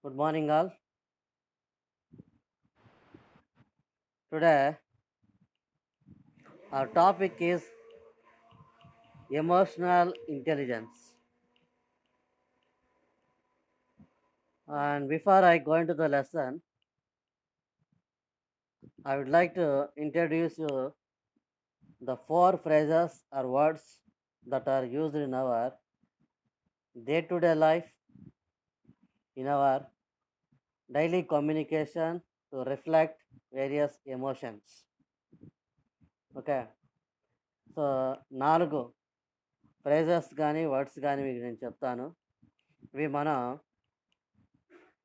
Good morning, all. Today, our topic is emotional intelligence. And before I go into the lesson, I would like to introduce you the four phrases or words that are used in our day to day life, in our daily communication to reflect various emotions. Okay, so 4 phrases కానీ words కానీ మీకు నేను చెప్తాను. ఇవి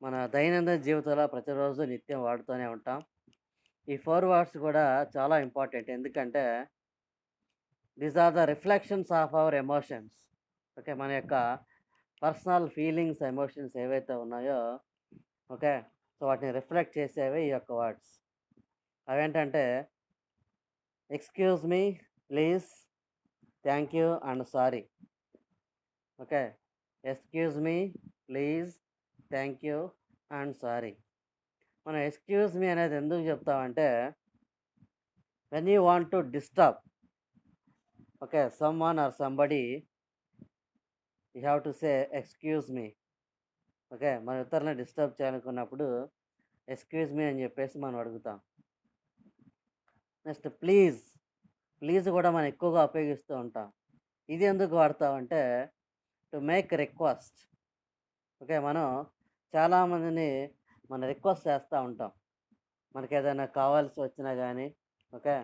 మన దైనందిన జీవితంలో ప్రతిరోజు నిత్యం వాడుతూనే ఉంటాం. ఈ 4 వర్డ్స్ కూడా చాలా ఇంపార్టెంట్. ఎందుకంటే these are the reflections of our emotions. Okay, మన యొక్క పర్సనల్ ఫీలింగ్స్, ఎమోషన్స్ ఏవైతే ఉన్నాయో, ఓకే, సో వాటిని రిఫ్లెక్ట్ చేసేవే ఈ యొక్క వర్డ్స్. అవేంటంటే excuse me, please, thank you and sorry. Okay, excuse me, please, thank you and sorry. మనం ఎక్స్‌క్యూజ్ మీ అనేది ఎందుకు చెప్తామంటే when you want to disturb, okay, someone or somebody, you have to say excuse me. Okay, మనం ఇతరులని disturb చేయాలనుకున్నప్పుడు excuse me అని చెప్పేసి మనం అడుగుతాం. Next please. ప్లీజ్ కూడా మనం ఎక్కువగా ఉపయోగిస్తూ ఉంటాం. ఇది ఎందుకు వాడతామంటే టు మేక్ రిక్వెస్ట్. ఓకే, మనం చాలామందిని మనం రిక్వెస్ట్ చేస్తూ ఉంటాం. మనకేదైనా కావాల్సి వచ్చినా కానీ, ఓకే,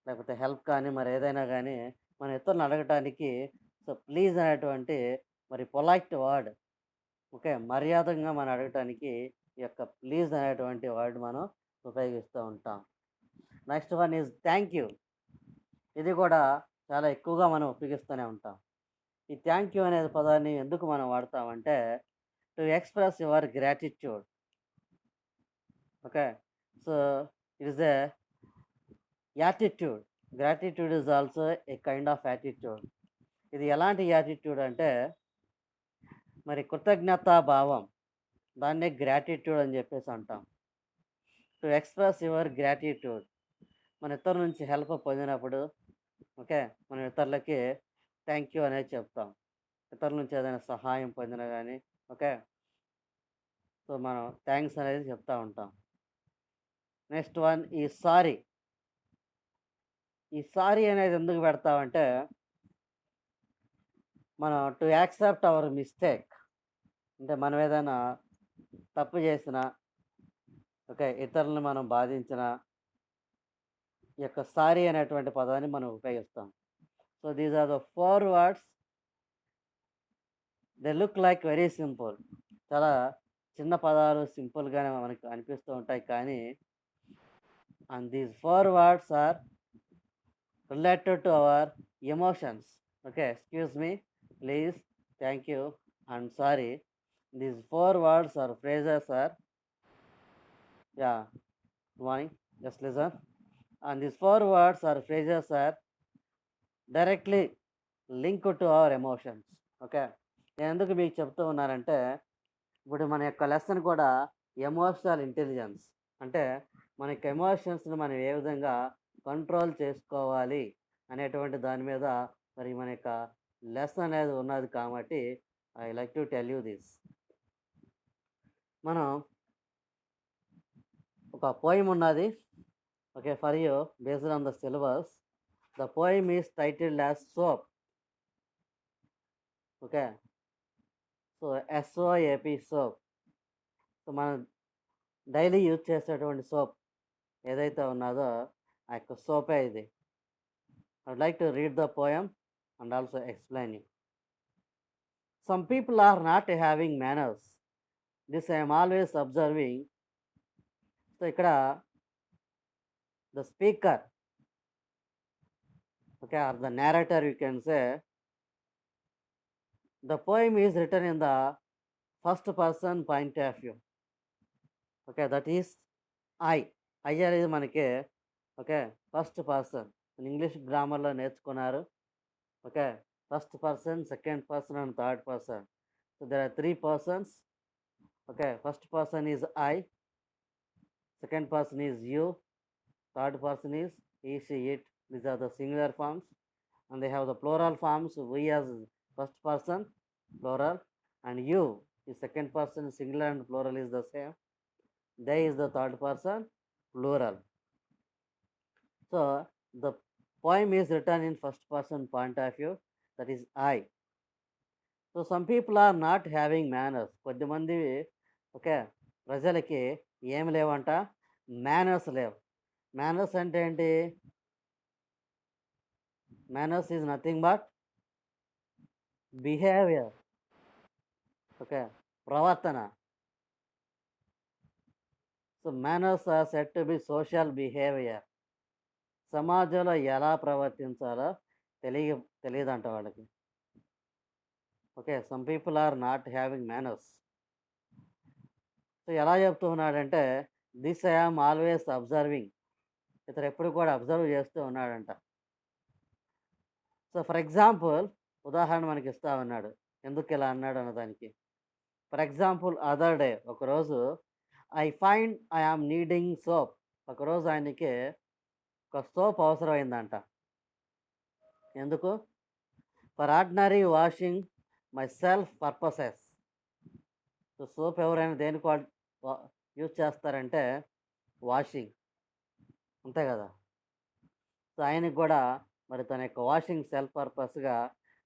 లేకపోతే హెల్ప్ కానీ మరి ఏదైనా కానీ మనం ఇతరులను అడగటానికి సో ప్లీజ్ అనేటువంటి మరి పొలైట్ వర్డ్, ఓకే, మర్యాదగా మనం అడగటానికి ఈ యొక్క ప్లీజ్ అనేటువంటి వర్డ్ మనం ఉపయోగిస్తూ ఉంటాం. Next one is thank you. ఇది కూడా చాలా ఎక్కువగా మనం ఉపయోగిస్తూనే ఉంటాం. ఈ థ్యాంక్ యూ అనే పదాన్ని ఎందుకు మనం వాడతామంటే to express your gratitude. Okay, so it is a attitude. Gratitude is also a kind of attitude. ఇది ఎలాంటి యాటిట్యూడ్ అంటే మరి కృతజ్ఞతా భావం. దాన్నే గ్రాటిట్యూడ్ అని చెప్పేసి అంటాం. To express your gratitude. మన ఇతరుల నుంచి హెల్ప్ పొందినప్పుడు, ఓకే, మనం ఇతరులకి థ్యాంక్ యూ అనేది చెప్తాం. ఇతరుల నుంచి ఏదైనా సహాయం పొందినా కానీ, ఓకే, సో మనం థ్యాంక్స్ అనేది చెప్తా ఉంటాం. నెక్స్ట్ వన్ ఈ సారీ. ఈ సారీ అనేది ఎందుకు పెడతామంటే మనం టు యాక్సెప్ట్ అవర్ మిస్టేక్. అంటే మనం ఏదైనా తప్పు చేసినా, ఓకే, ఇతరులను మనం బాధించిన ఈ యొక్క సారీ అనేటువంటి పదాన్ని మనం ఉపయోగిస్తాం. So these are the 4 words. They look like very simple. చాలా చిన్న పదాలు సింపుల్‌గానే మనకు అనిపిస్తూ ఉంటాయి. కానీ and these 4 words are related to our emotions. Okay, excuse me, please, thank you and sorry. These 4 words are phrases are yeah, good morning, just listen. And these 4 words or phrases are directly linked to our emotions. Okay, నేను ఎందుకు మీకు చెప్తూ ఉన్నానంటే ఇప్పుడు మన యొక్క lesson కూడా emotional intelligence. అంటే మన యొక్క ఎమోషన్స్ని మనం ఏ విధంగా కంట్రోల్ చేసుకోవాలి అనేటువంటి దాని మీద మరి మన యొక్క లెసన్ అనేది ఉన్నది. కాబట్టి I like to tell you this. మనం ఒక పోయం ఉన్నది. Okay, for you based on the syllabus. The poem is titled as soap. Okay, so S O A P soap. So మనం డైలీ యూజ్ చేసేటువంటి సోప్ ఏదైతే ఉన్నదో ఆ యొక్క సోపే ఇది. I would like to read the poem and also explain you. Some people are not having manners, this I'm always observing. So ఇక్కడ the speaker, okay, are the narrator you can say. The poem is written in the first person point of view. Okay, that is I. I అనేది మనకి, okay, first person. English గ్రామర్లో నేర్చుకున్నారు. Okay, first person, second person and third person. So there are 3 persons. Okay, first person is I, second person is you, third person is he, she, it. These are the singular forms, and they have the plural forms. We as first person, plural, and you is second person, singular and plural is the same. They is the third person, plural. So the poem is written in first person point of view, that is I. So some people are not having manners. కొద్దిమంది okay ప్రజలకి ఏమి లేవంట, manners లేవు. Manners అంటే ఏంటి? Manners is nothing but behaviour. Okay, ప్రవర్తన. So manners are set to be social behaviour. సమాజంలో ఎలా ప్రవర్తించాలో తెలియదంట వాళ్ళకి. Okay, some people are not having manners. So ఎలా చెప్తూ ఉన్నాడంటే, this I am always observing. ఇతను ఎప్పుడు కూడా అబ్జర్వ్ చేస్తూ ఉన్నాడంట. సో ఫర్ ఎగ్జాంపుల్, ఉదాహరణ మనకి ఇస్తా ఉన్నాడు ఎందుకు ఇలా అన్నాడు అన్నదానికి. ఫర్ ఎగ్జాంపుల్, అదర్ డే, ఒకరోజు I find I am needing soap. ఒకరోజు ఆయనకి ఒక సోప్ అవసరమైందంట. ఎందుకు? For ordinary washing myself purposes. So soap ఎవరైనా దేనికి యూజ్ చేస్తారంటే వాషింగ్, అంతే కదా. సో ఆయనకి కూడా మరి తన యొక్క వాషింగ్ సెల్ఫ్ పర్పస్గా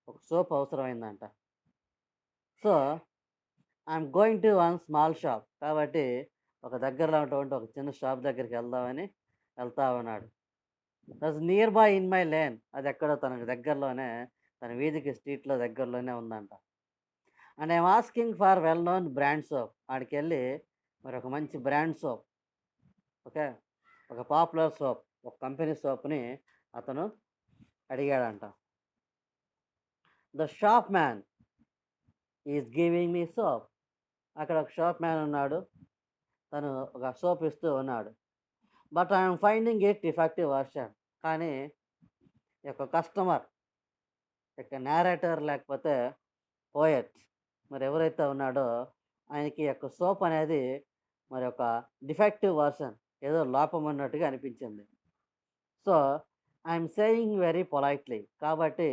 ఒక సోప్ అవసరమైందంట. So I'm going to one small shop. కాబట్టి ఒక దగ్గరలో ఉన్నటువంటి ఒక చిన్న షాప్ దగ్గరికి వెళ్తా ఉన్నాడు. That's near by in my lane. అది ఎక్కడో తనకు దగ్గరలోనే, తన వీధికి స్ట్రీట్లో దగ్గరలోనే ఉందంట. And I'm asking for well known brand soap. ఆడికి వెళ్ళి మరి ఒక మంచి బ్రాండ్ సోప్, ఓకే, ఒక పాపులర్ సోప్, ఒక కంపెనీ సోప్ని అతను అడిగాడంట. The shop man is giving me soap. అక్కడ ఒక షాప్ మ్యాన్ ఉన్నాడు, తను ఒక సోప్ ఇస్తూ ఉన్నాడు. But I'm finding it defective version. కానీ ఈ యొక్క కస్టమర్, యొక్క నేరేటర్ లేకపోతే పోయట్ మరి ఎవరైతే ఉన్నాడో ఆయనకి యొక్క సోప్ అనేది మరి ఒక డిఫెక్టివ్ వర్షన్, ఏదో లోపం ఉన్నట్టుగా అనిపించింది. So I'm saying very politely. కాబట్టి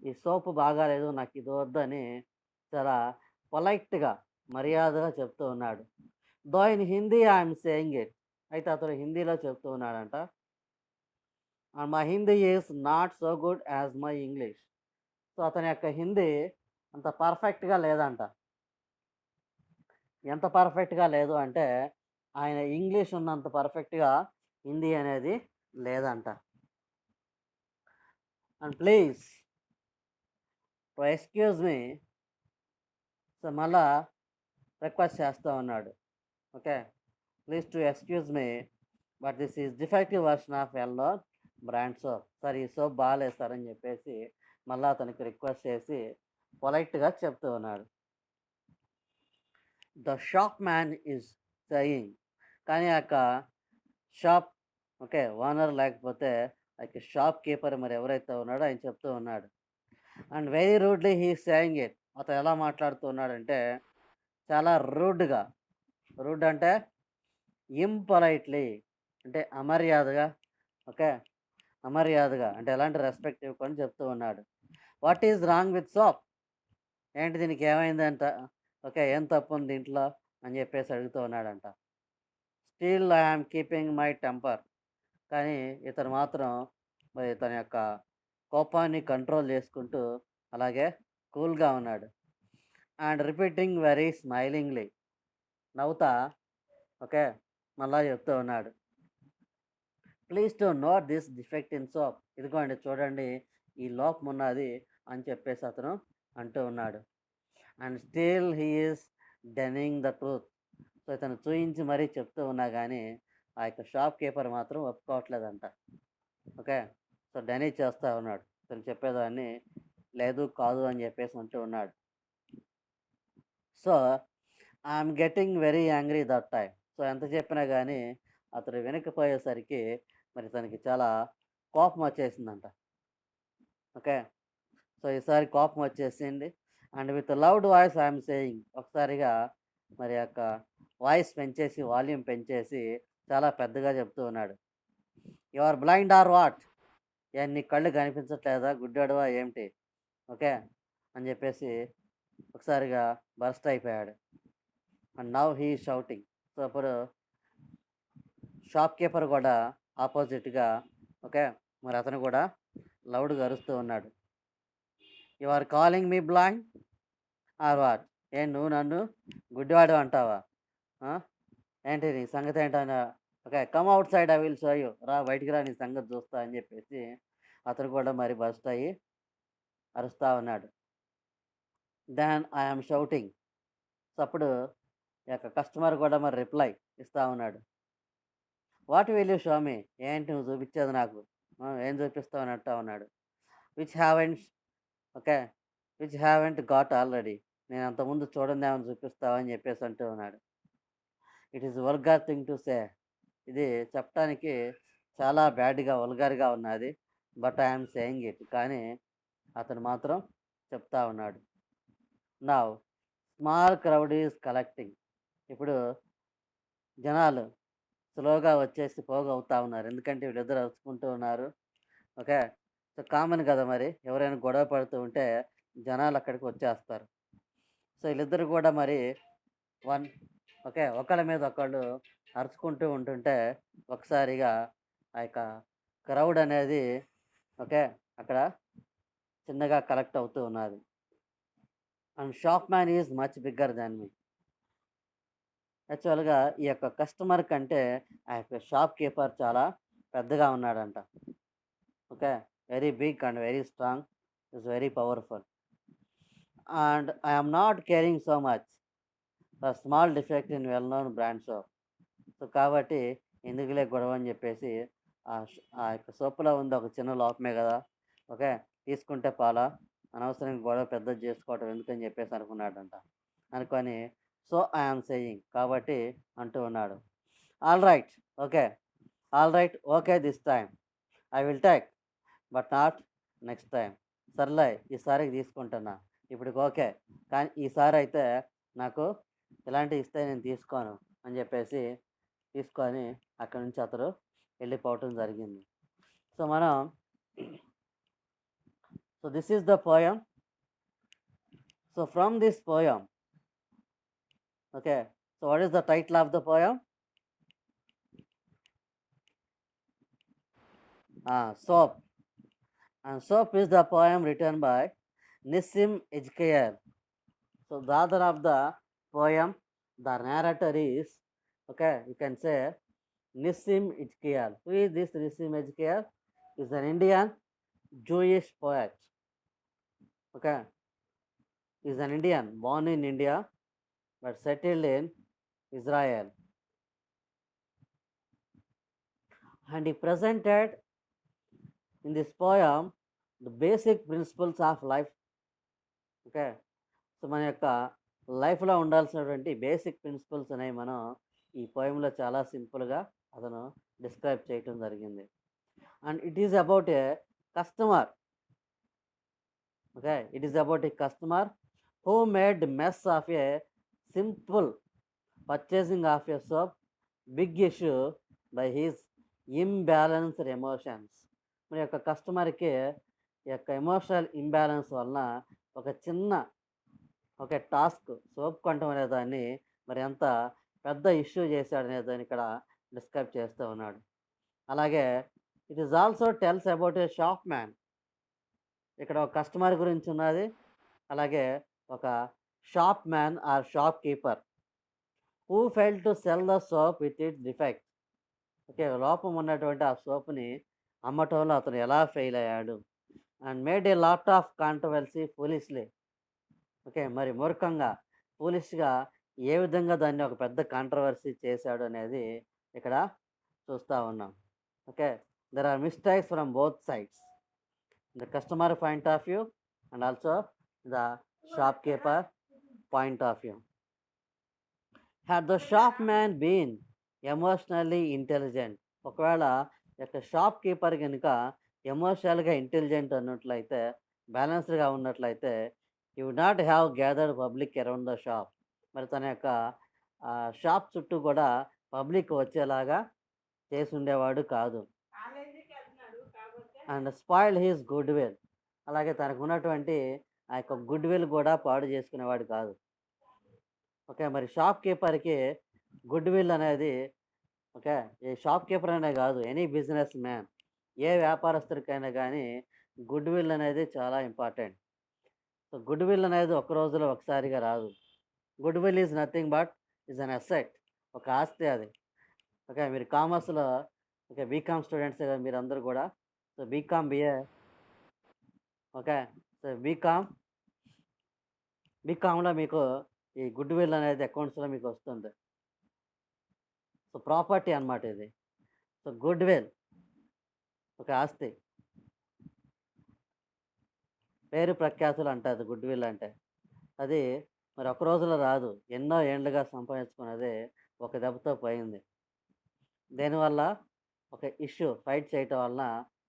ఈ సోప్ బాగాలేదు, నాకు ఇది వద్దని చాలా పొలైట్గా, మర్యాదగా చెప్తూ ఉన్నాడు. Though in Hindi I'm saying it. అయితే అతను హిందీలో చెప్తూ ఉన్నాడంట. And my Hindi is not so good as my English. So అతని యొక్క హిందీ అంత పర్ఫెక్ట్గా లేదంట. ఎంత పర్ఫెక్ట్గా లేదు అంటే, ఆయన ఇంగ్లీష్ ఉన్నంత పర్ఫెక్ట్గా హిందీ అనేది లేదంట. And please excuse me. So మళ్ళా రిక్వెస్ట్ చేస్తూ ఉన్నాడు. Okay, please to excuse me, but this is defective version of well known brand soap. Sir ఈ సోప్ బాగాలేదు సార్ అని చెప్పేసి మళ్ళీ అతనికి రిక్వెస్ట్ చేసి పొలైట్గా చెప్తూ ఉన్నాడు. The shop man is saying. కానీ ఆ యొక్క షాప్, ఓకే, ఓనర్ లేకపోతే ఆ యొక్క షాప్ కీపర్ మరి ఎవరైతే ఉన్నాడో ఆయన చెప్తూ ఉన్నాడు. And very rudely he saying it. అతను ఎలా మాట్లాడుతూ ఉన్నాడంటే చాలా రూడ్గా. రూడ్ అంటే ఇంపొలైట్లీ, అంటే అమర్యాదగా. ఓకే, అమర్యాదగా అంటే ఎలాంటి రెస్పెక్ట్ ఇవ్వకుండా చెప్తూ ఉన్నాడు. What is wrong with soap? ఏంటి దీనికి ఏమైందంట? ఓకే, ఏం తప్పు ఉంది దీంట్లో అని చెప్పేసి అడుగుతూ ఉన్నాడంట. Still I'm keeping my temper. కానీ ఇతను మాత్రం మరి తన యొక్క కోపాన్ని కంట్రోల్ చేసుకుంటూ అలాగే కూల్గా ఉన్నాడు. And repeating very స్మైలింగ్లీ. నవ్వుతా, ఓకే, మళ్ళా చెప్తూ ఉన్నాడు. Please to note this defect in soap. ఇదిగోండి చూడండి, ఈ లోపం ఉన్నది అని చెప్పేసి అతను అంటూ ఉన్నాడు. And still he is denying the truth. So ఇతను చూయించి మరీ చెప్తూ ఉన్నా కానీ ఆ యొక్క షాప్ కీపర్ మాత్రం ఒప్పుకోవట్లేదంట. ఓకే, సో డెనీ చేస్తూ ఉన్నాడు. ఇతను చెప్పేదాన్ని లేదు కాదు అని చెప్పేసి అంటూ ఉన్నాడు. So I'm getting very angry that time. So ఎంత చెప్పినా కానీ అతడు వినకపోయేసరికి మరి తనకి చాలా కోపం వచ్చేసిందంట. ఓకే, సో ఈసారి కోపం వచ్చేసింది. And with loud voice I'm saying. ఒకసారిగా మరి యొక్క వాయిస్ పెంచేసి, వాల్యూమ్ పెంచేసి చాలా పెద్దగా చెప్తూ ఉన్నాడు. "You are blind or what? ఏ నీ కళ్ళు కనిపించట్లేదా? గుడ్డోడివా ఏమిటి?" ఓకే. అని చెప్పేసి ఒకసారిగా బర్స్ట్ అయిపోయాడు. And now he is shouting. So, అప్పుడు షాప్ కీపర్ కూడా ఆపోజిట్‌గా ఓకే. మరి అతను కూడా లౌడ్‌గా అరుస్తూ ఉన్నాడు. "You are calling me blind or what? ఏంటి నువ్వు నన్ను గుడ్డివాడు అంటావా? ఆ! ఏంటి నీ సంగతేంటని okay. Come outside I will show you. రా బయటికి రా నీ సంగతి చూస్తా" అని చెప్పేసి అతను కూడా మరి బర్స్ట్ అయ్యి అరుస్తా ఉన్నాడు. Then I am shouting. So, అప్పుడు ఈ యొక్క కస్టమర్ కూడా మరి రిప్లై ఇస్తా ఉన్నాడు. What will you show me? ఏంటి నువ్వు చూపించేది నాకు? ఏం చూపిస్తావు అని అంటా ఉన్నాడు. Which haven't okay. Which haven't got already. నేను అంతకుముందు చూడందేమని చూపిస్తావా అని చెప్పేసి అంటూ ఉన్నాడు. It is vulgar thing to say. ఇది చెప్పటానికి చాలా బ్యాడ్‌గా, వల్గర్‌గా ఉన్నది. But I am saying it. కానీ అతను మాత్రం చెప్తా ఉన్నాడు. Now small crowd is collecting. ఇప్పుడు జనాలు స్లోగా వచ్చేసి పోగవుతా ఉన్నారు. ఎందుకంటే వీళ్ళిద్దరు అరుచుకుంటూ ఉన్నారు. ఓకే. సో, కామన్ కదా మరి. ఎవరైనా గొడవ పడుతూ ఉంటే జనాలు అక్కడికి వచ్చేస్తారు. సో, వీళ్ళిద్దరు కూడా మరి వన్ ఓకే. ఒకళ్ళ మీద ఒకళ్ళు అరుచుకుంటూ ఉంటుంటే ఒకసారిగా ఆ యొక్క క్రౌడ్ అనేది ఓకే. అక్కడ చిన్నగా కలెక్ట్ అవుతూ ఉన్నది. And shop man is much bigger than me. యాక్చువల్‌గా ఈ యొక్క కస్టమర్ కంటే ఆ యొక్క షాప్ కీపర్ చాలా పెద్దగా ఉన్నాడంట. Okay. Very big and very strong. Is very powerful. And I am not caring so much for small defect in well known brand soap. So, కాబట్టి ఎందుకులే గొడవ అని చెప్పేసి ఆ యొక్క సోప్‌లో ఉంది ఒక చిన్న లోపమే గదా! ఓకే. తీసుకుంటే పోలా. అనవసరంగా గొడవ పెద్దది జేసుకోవటం ఎందుకని చెప్పేసి అనుకున్నాడంట. అనుకోని సో, ఐ యామ్ సేయింగ్ కాబట్టి అంటూ ఉన్నాడు. All right. Okay. All right. Okay this time. I will take. But not next time. సర్లే ఈసారికి తీసుకుంటున్నా. ఇప్పటికి ఓకే. కానీ ఈసారైతే నాకు ఇలాంటివి ఇస్తే నేను తీసుకోను అని చెప్పేసి తీసుకొని అక్కడి నుంచి అతడు వెళ్ళిపోవటం జరిగింది. సో, మనం so, this is the poem. So, from this poem okay. So, what is the title of the poem? Soap. And Soap is the poem written by Nissim Ejkiel. So the author of the poem, the narrator is, okay, you can say Nissim Ejkiel. Who is this Nissim Ejkiel? Is an Indian Jewish poet. Okay, he is an Indian born in India but settled in Israel. And he presented in this poem the basic principles of life. Okay. So, మన యొక్క లైఫ్‌లో ఉండాల్సినటువంటి basic principles అనేవి మనం ఈ పోయెమ్‌లో చాలా సింపుల్‌గా అతను డిస్క్రైబ్ చేయటం జరిగింది. And it is about a customer. Okay. It is about a customer who made mess of a simple purchasing of a soap big issue by his imbalanced emotions. మరి యొక్క కస్టమర్‌కి ఈ యొక్క ఎమోషనల్ ఇంబ్యాలెన్స్ వలన ఒక చిన్న ఓకే. టాస్క్ సోప్ కొనటం అనే దాన్ని మరి ఎంత పెద్ద ఇష్యూ చేశాడనే దాన్ని ఇక్కడ డిస్క్రైబ్ చేస్తూ ఉన్నాడు. అలాగే it is also tells about a shop man. ఇక్కడ ఒక కస్టమర్ గురించి ఉన్నది. అలాగే ఒక shop man or shopkeeper who failed to sell the soap with its defect. Okay. లోపం ఉన్నటువంటి ఆ సోప్‌ని అమ్మటంలో అతను ఎలా ఫెయిల్ అయ్యాడు. And made a lot of controversy ఫూలిష్‌లీ. ఓకే. మరి మూర్ఖంగా, ఫూలిష్‌గా ఏ విధంగా దాన్ని ఒక పెద్ద కాంట్రోవర్సీ చేశాడు అనేది ఇక్కడ చూస్తా ఉన్నాం. Okay. There are mistakes from both sides. The customer point of view and also the shopkeeper point of view. Had the shop man been emotionally intelligent. ఒకవేళ ఈ యొక్క షాప్ కీపర్ గనుక ఎమోషనల్‌గా ఇంటెలిజెంట్ అన్నట్లయితే, బ్యాలెన్స్డ్‌గా ఉన్నట్లయితే he would not have gathered public around the shop. మరి తన యొక్క షాప్ చుట్టూ కూడా పబ్లిక్ వచ్చేలాగా చేసుండేవాడు కాదు. And spoiled his good will. అలాగే తనకున్నటువంటి ఆ యొక్క గుడ్ విల్ కూడా పాడు చేసుకునేవాడు కాదు. ఓకే. మరి షాప్ కీపర్‌కి గుడ్ విల్ అనేది ఓకే. ఈ షాప్ కీపర్ అనే కాదు, ఎనీ బిజినెస్ మ్యాన్, ఏ వ్యాపారస్తుడికైనా గానీ గుడ్ విల్ అనేది చాలా ఇంపార్టెంట్. సో, గుడ్ విల్ అనేది ఒక్క రోజులో ఒకసారిగా రాదు. Good will is nothing but is an asset. ఒక ఆస్తి అది. ఓకే. మీరు కామర్స్‌లో ఓకే. బీకామ్ స్టూడెంట్సే కదా మీరందరూ గూడా. So, BCom, BA okay. So, బీకామ్‌లో మీకు ఈ గుడ్ విల్ అనేది అకౌంట్స్‌లో మీకొస్తుంది. సో, ప్రాపర్టీ అన్నమాట ఇది. సో, గుడ్ విల్ ఒక ఆస్తి. పేరు ప్రఖ్యాతులు అంటారు గుడ్ విల్ అంటే. అది మరి ఒక్క రోజులో రాదు. ఎన్నో ఏండ్లుగా సంపాదించుకున్నది ఒక దెబ్బతో పోయింది. దేనివల్ల? ఒక ఇష్యూ ఫైట్ చేయటం వలన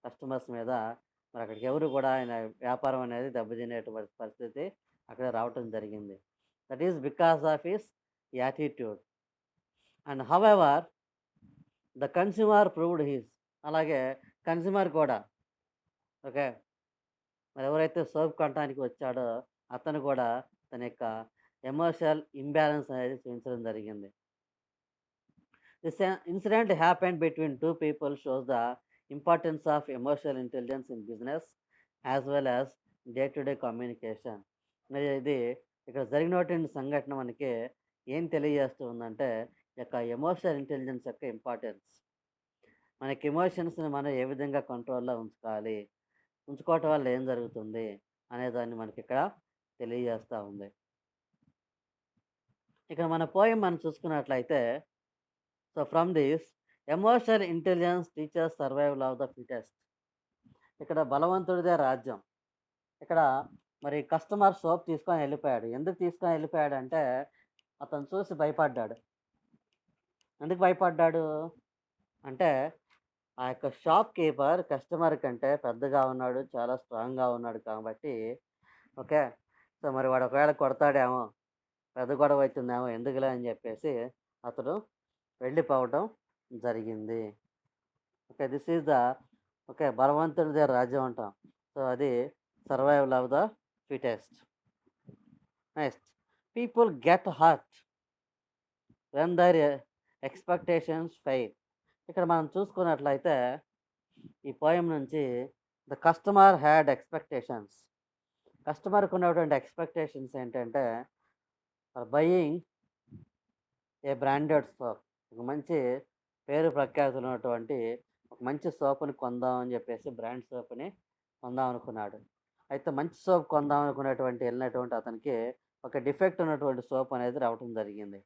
కస్టమర్స్ మీద మరి అక్కడికి ఎవరు కూడా ఆయన వ్యాపారం అనేది దెబ్బతినేటువంటి పరిస్థితి అక్కడ రావటం జరిగింది. That is because of his attitude. And however the consumer proved his. అలాగే కన్స్యూమర్ కూడా ఓకే. మరి ఎవరైతే సోప్ కొనటానికి వచ్చాడో అతను కూడా తన యొక్క ఎమోషనల్ ఇంబాలెన్స్ అనేది చూపించడం జరిగింది. This incident happened between two people shows the importance of emotional intelligence in business as well as day-to-day communication. మరి ఇది ఇక్కడ జరిగినటువంటి సంఘటన మనకి ఏం తెలియజేస్తూ ఉందంటే, ఈ యొక్క ఎమోషనల్ ఇంటెలిజెన్స్ యొక్క ఇంపార్టెన్స్. మనకి ఎమోషన్స్‌ని మనం ఏ విధంగా కంట్రోల్‌లో ఉంచుకోవాలి, ఉంచుకోవటం వల్ల ఏం జరుగుతుంది అనేదాన్ని మనకిక్కడ తెలియజేస్తా ఉంది. ఇక్కడ మన పోయెమ్ మనం చూసుకున్నట్లయితే so from this emotional intelligence teachers survival of the fittest. ఇక్కడ బలవంతుడిదే రాజ్యం. ఇక్కడ మరి కస్టమర్ సోప్ తీసుకొని వెళ్ళిపోయాడు. ఎందుకు తీసుకొని వెళ్ళిపోయాడంటే అతను చూసి భయపడ్డాడు. ఎందుకు భయపడ్డాడు అంటే ఆ యొక్క షాప్ కీపర్ కస్టమర్ కంటే పెద్దగా ఉన్నాడు, చాలా స్ట్రాంగ్గా ఉన్నాడు కాబట్టి ఓకే. సో మరి వాడు ఒకవేళ కొడతాడేమో, పెద్ద గొడవ అవుతుందేమో ఎందుకులే అని చెప్పేసి అతడు వెళ్ళిపోవటం జరిగింది. Okay. This is the okay. బలవంతుడిదే రాజ్యం అంటాం. సో, అది survival of the fittest. Next people get hurt when their expectations fail. ఇక్కడ మనం చూసుకున్నట్లయితే ఈ పోయెమ్ నుంచి ద కస్టమర్ హ్యాడ్ ఎక్స్‌పెక్టేషన్స్. కస్టమర్‌కి ఉన్నటువంటి ఎక్స్‌పెక్టేషన్స్ ఏంటంటే బయింగ్ ఏ బ్రాండెడ్ సోప్. ఒక మంచి పేరు ప్రఖ్యాతులు ఉన్నటువంటి ఒక మంచి సోప్‌ని కొందాం అని చెప్పేసి బ్రాండ్ సోప్‌ని కొందాం అనుకున్నాడు. అయితే మంచి సోప్ కొందాం అనుకున్నటువంటి ఎళ్ళినటువంటి అతనికి ఒక డిఫెక్ట్ ఉన్నటువంటి సోప్ అనేది రావటం జరిగింది.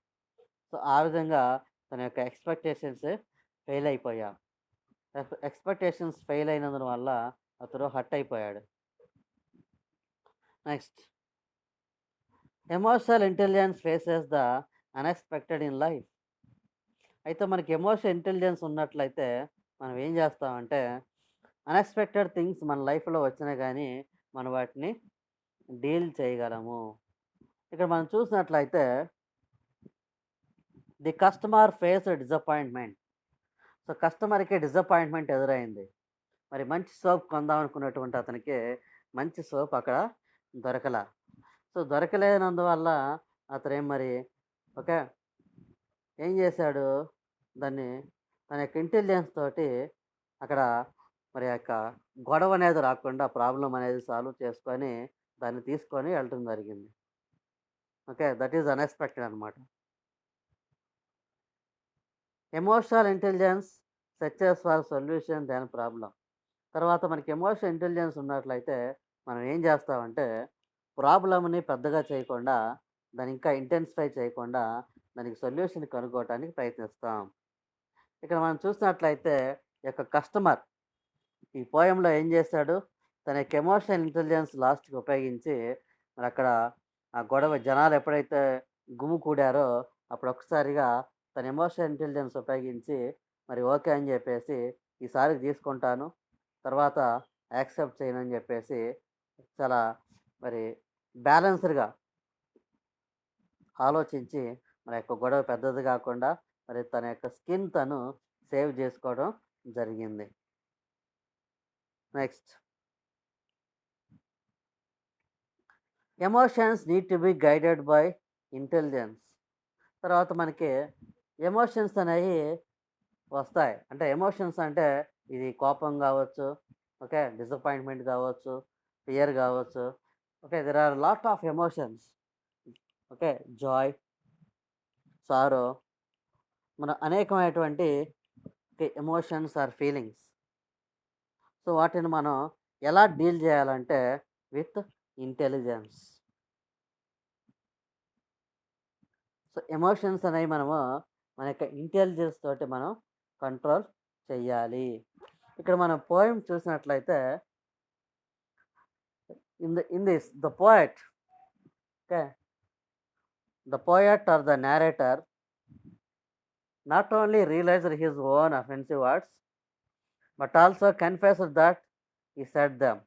సో, ఆ విధంగా తన యొక్క ఎక్స్‌పెక్టేషన్స్ ఫెయిల్ అయిపోయా. ఎక్స్‌పెక్టేషన్స్ ఫెయిల్ అయినందున వల్ల అతడు హర్ట్ అయిపోయాడు. Next emotional intelligence faces the unexpected in life. అయితే మనకి ఎమోషనల్ ఇంటెలిజెన్స్ ఉన్నట్లయితే మనం ఏం చేస్తామంటే అన్‌ఎక్స్‌పెక్టెడ్ థింగ్స్ మన లైఫ్‌లో వచ్చినా గానీ మనం వాటిని డీల్ చేయగలము. ఇక్కడ మనం చూసినట్లయితే the customer faced disappointment. So, కస్టమర్‌కి డిసప్పాయింట్‌మెంట్ ఎదురైంది. మరి మంచి సోప్ కొందాం అనుకున్నటువంటి అతనికి మంచి సోప్ అక్కడ దొరకల. సో, దొరకలేనందువల్ల అతనేం మరి ఓకే. ఏం చేశాడు? దాన్ని తన యొక్క ఇంటెలిజెన్స్ తోటి అక్కడ మరి ఆ యొక్క గొడవ అనేది రాకుండా ప్రాబ్లమ్ అనేది సాల్వ్ చేసుకొని దాన్ని తీసుకొని వెళ్ళటం జరిగింది. ఓకే. దట్ ఈస్ అన్‌ఎక్స్‌పెక్టెడ్ అనమాట. Emotional intelligence searches for solution than problem. తర్వాత మనకి ఎమోషనల్ ఇంటెలిజెన్స్ ఉన్నట్లయితే మనం ఏం చేస్తామంటే ప్రాబ్లమ్‌ని పెద్దగా చేయకుండా, దాన్ని ఇంకా ఇంటెన్సిఫై చేయకుండా దానికి సొల్యూషన్ కనుక్కోవటానికి ప్రయత్నిస్తాం. ఇక్కడ మనం చూసినట్లయితే ఈ యొక్క కస్టమర్ ఈ పోయెమ్‌లో ఏం చేశాడు? తన యొక్క ఎమోషనల్ ఇంటెలిజెన్స్ లాస్ట్‌కి ఉపయోగించి మరక్కడ ఆ గొడవ జనాలు ఎప్పుడైతే గుమికూడారో అప్పుడు ఒక్కసారిగా తన ఎమోషనల్ ఇంటెలిజెన్స్ ఉపయోగించి మరి ఓకే అని చెప్పేసి ఈసారికి తీసుకుంటాను. తర్వాత యాక్సెప్ట్ చేయనని చెప్పేసి చాలా మరి బ్యాలెన్స్‌డ్‌గా ఆలోచించి మన యొక్క గొడవ పెద్దది కాకుండా మరి తన యొక్క స్కిన్ తను సేవ్ చేసుకోవడం జరిగింది. Next, emotions need to be guided by intelligence. తర్వాత మనకి ఎమోషన్స్ అనేవి వస్తాయి. అంటే ఎమోషన్స్ అంటే ఇది కోపం కావచ్చు, ఓకే, డిసప్పాయింట్మెంట్ కావచ్చు, ఫియర్ కావచ్చు, okay, there are lot of emotions, okay, joy, sorrow, మన అనేకమైనటువంటి ఎమోషన్స్ ఆర్ ఫీలింగ్స్. సో వాటిని మనం ఎలా డీల్ చేయాలంటే విత్ ఇంటెలిజెన్స్. సో ఎమోషన్స్ అనేవి మనము మన యొక్క ఇంటెలిజెన్స్ తోటి మనం కంట్రోల్ చెయ్యాలి. ఇక్కడ మనం పోయం చూసినట్లయితే in this the poet, okay, the poet or the narrator not only realized his own offensive words but also confessed that he said them.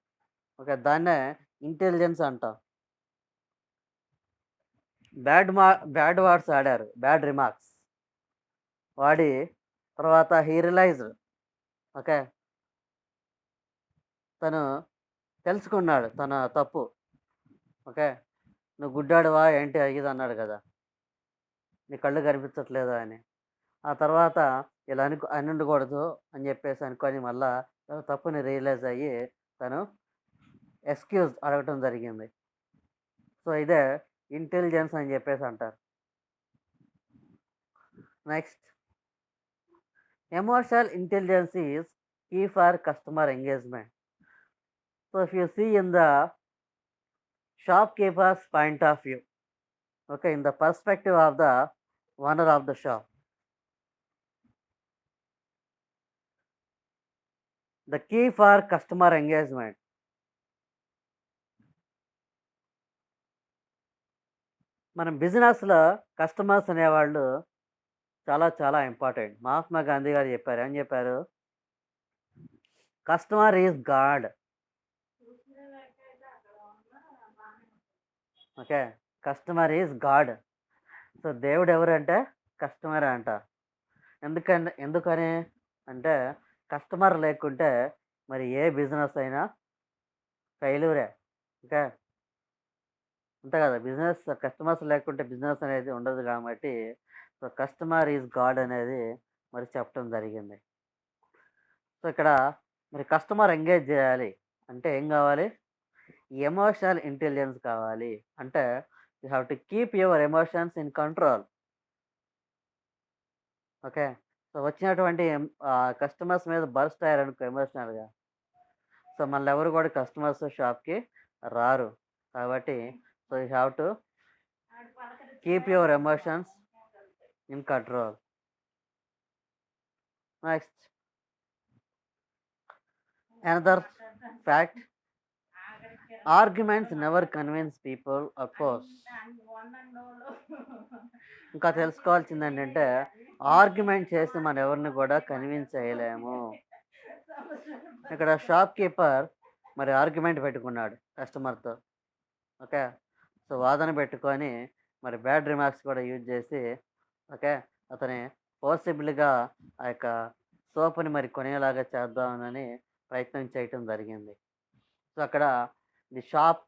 Okay, దాన్నే ఇంటెలిజెన్స్ అంటాం. బ్యాడ్ వర్డ్స్ ఆడారు, bad remarks వాడి తర్వాత he realised, okay, తను తెలుసుకున్నాడు తన తప్పు. Okay, నువ్వు గుడ్డాడువా ఏంటి అయ్యిది అన్నాడు కదా, నీ కళ్ళు కనిపించట్లేదా అని. ఆ తర్వాత ఇలా అని ఉండకూడదు అని చెప్పేసి అనుకొని మళ్ళా తన తప్పుని రియలైజ్ అయ్యి తను ఎక్స్క్యూజ్ అడగటం జరిగింది. సో ఇదే ఇంటెలిజెన్స్ అని చెప్పేసి అంటారు. Next, emotional intelligence is key for customer engagement. So if you see in the shopkeeper's point of view, okay, in the perspective of the owner of the shop, the key for customer engagement, మన బిజినెస్లో customers అనేవాళ్ళు చాలా చాలా important. Mahatma Gandhi గారు చెప్పారు, ఏం చెప్పారు, customer is God. Okay, customer is God. So దేవుడు ఎవరంటే కస్టమర్ అంట. ఎందుకని అంటే కస్టమర్ లేకుంటే మరి ఏ బిజినెస్ అయినా ఫెయిల్యూరే. ఓకే, అంతే కదా, బిజినెస్ కస్టమర్స్ లేకుంటే బిజినెస్ అనేది ఉండదు కాబట్టి సో కస్టమర్ ఈజ్ గాడ్ అనేది మరి చెప్పడం జరిగింది. సో ఇక్కడ మరి కస్టమర్ ఎంగేజ్ చేయాలి అంటే ఏం కావాలి, ఎమోషనల్ ఇంటెలిజెన్స్ కావాలి. అంటే you have to keep your emotions in control. Okay, so వచ్చినటువంటి కస్టమర్స్ మీద బర్స్ట్ అయ్యారనుకో ఎమోషనల్గా, సో మళ్ళీ ఎవరు కూడా కస్టమర్స్ షాప్కి రారు. కాబట్టి so you have to keep your emotions in control. Next, another fact, arguments never convince people. Of course ఇంకా తెలుసుకోవాల్సింది ఏంటంటే ఆర్గ్యుమెంట్ చేసి మనం ఎవరిని కూడా కన్విన్స్ చేయలేము. ఇక్కడ షాప్ కీపర్ మరి ఆర్గ్యుమెంట్ పెట్టుకున్నాడు కస్టమర్తో. ఓకే, సో వాదన పెట్టుకొని మరి బ్యాడ్ రిమార్క్స్ కూడా యూజ్ చేసి, ఓకే, అతని ఫోర్సిబుల్గా ఆ యొక్క సోపుని మరి కొనేలాగా చేద్దామని ప్రయత్నం చేయటం జరిగింది. సో అక్కడ the shop,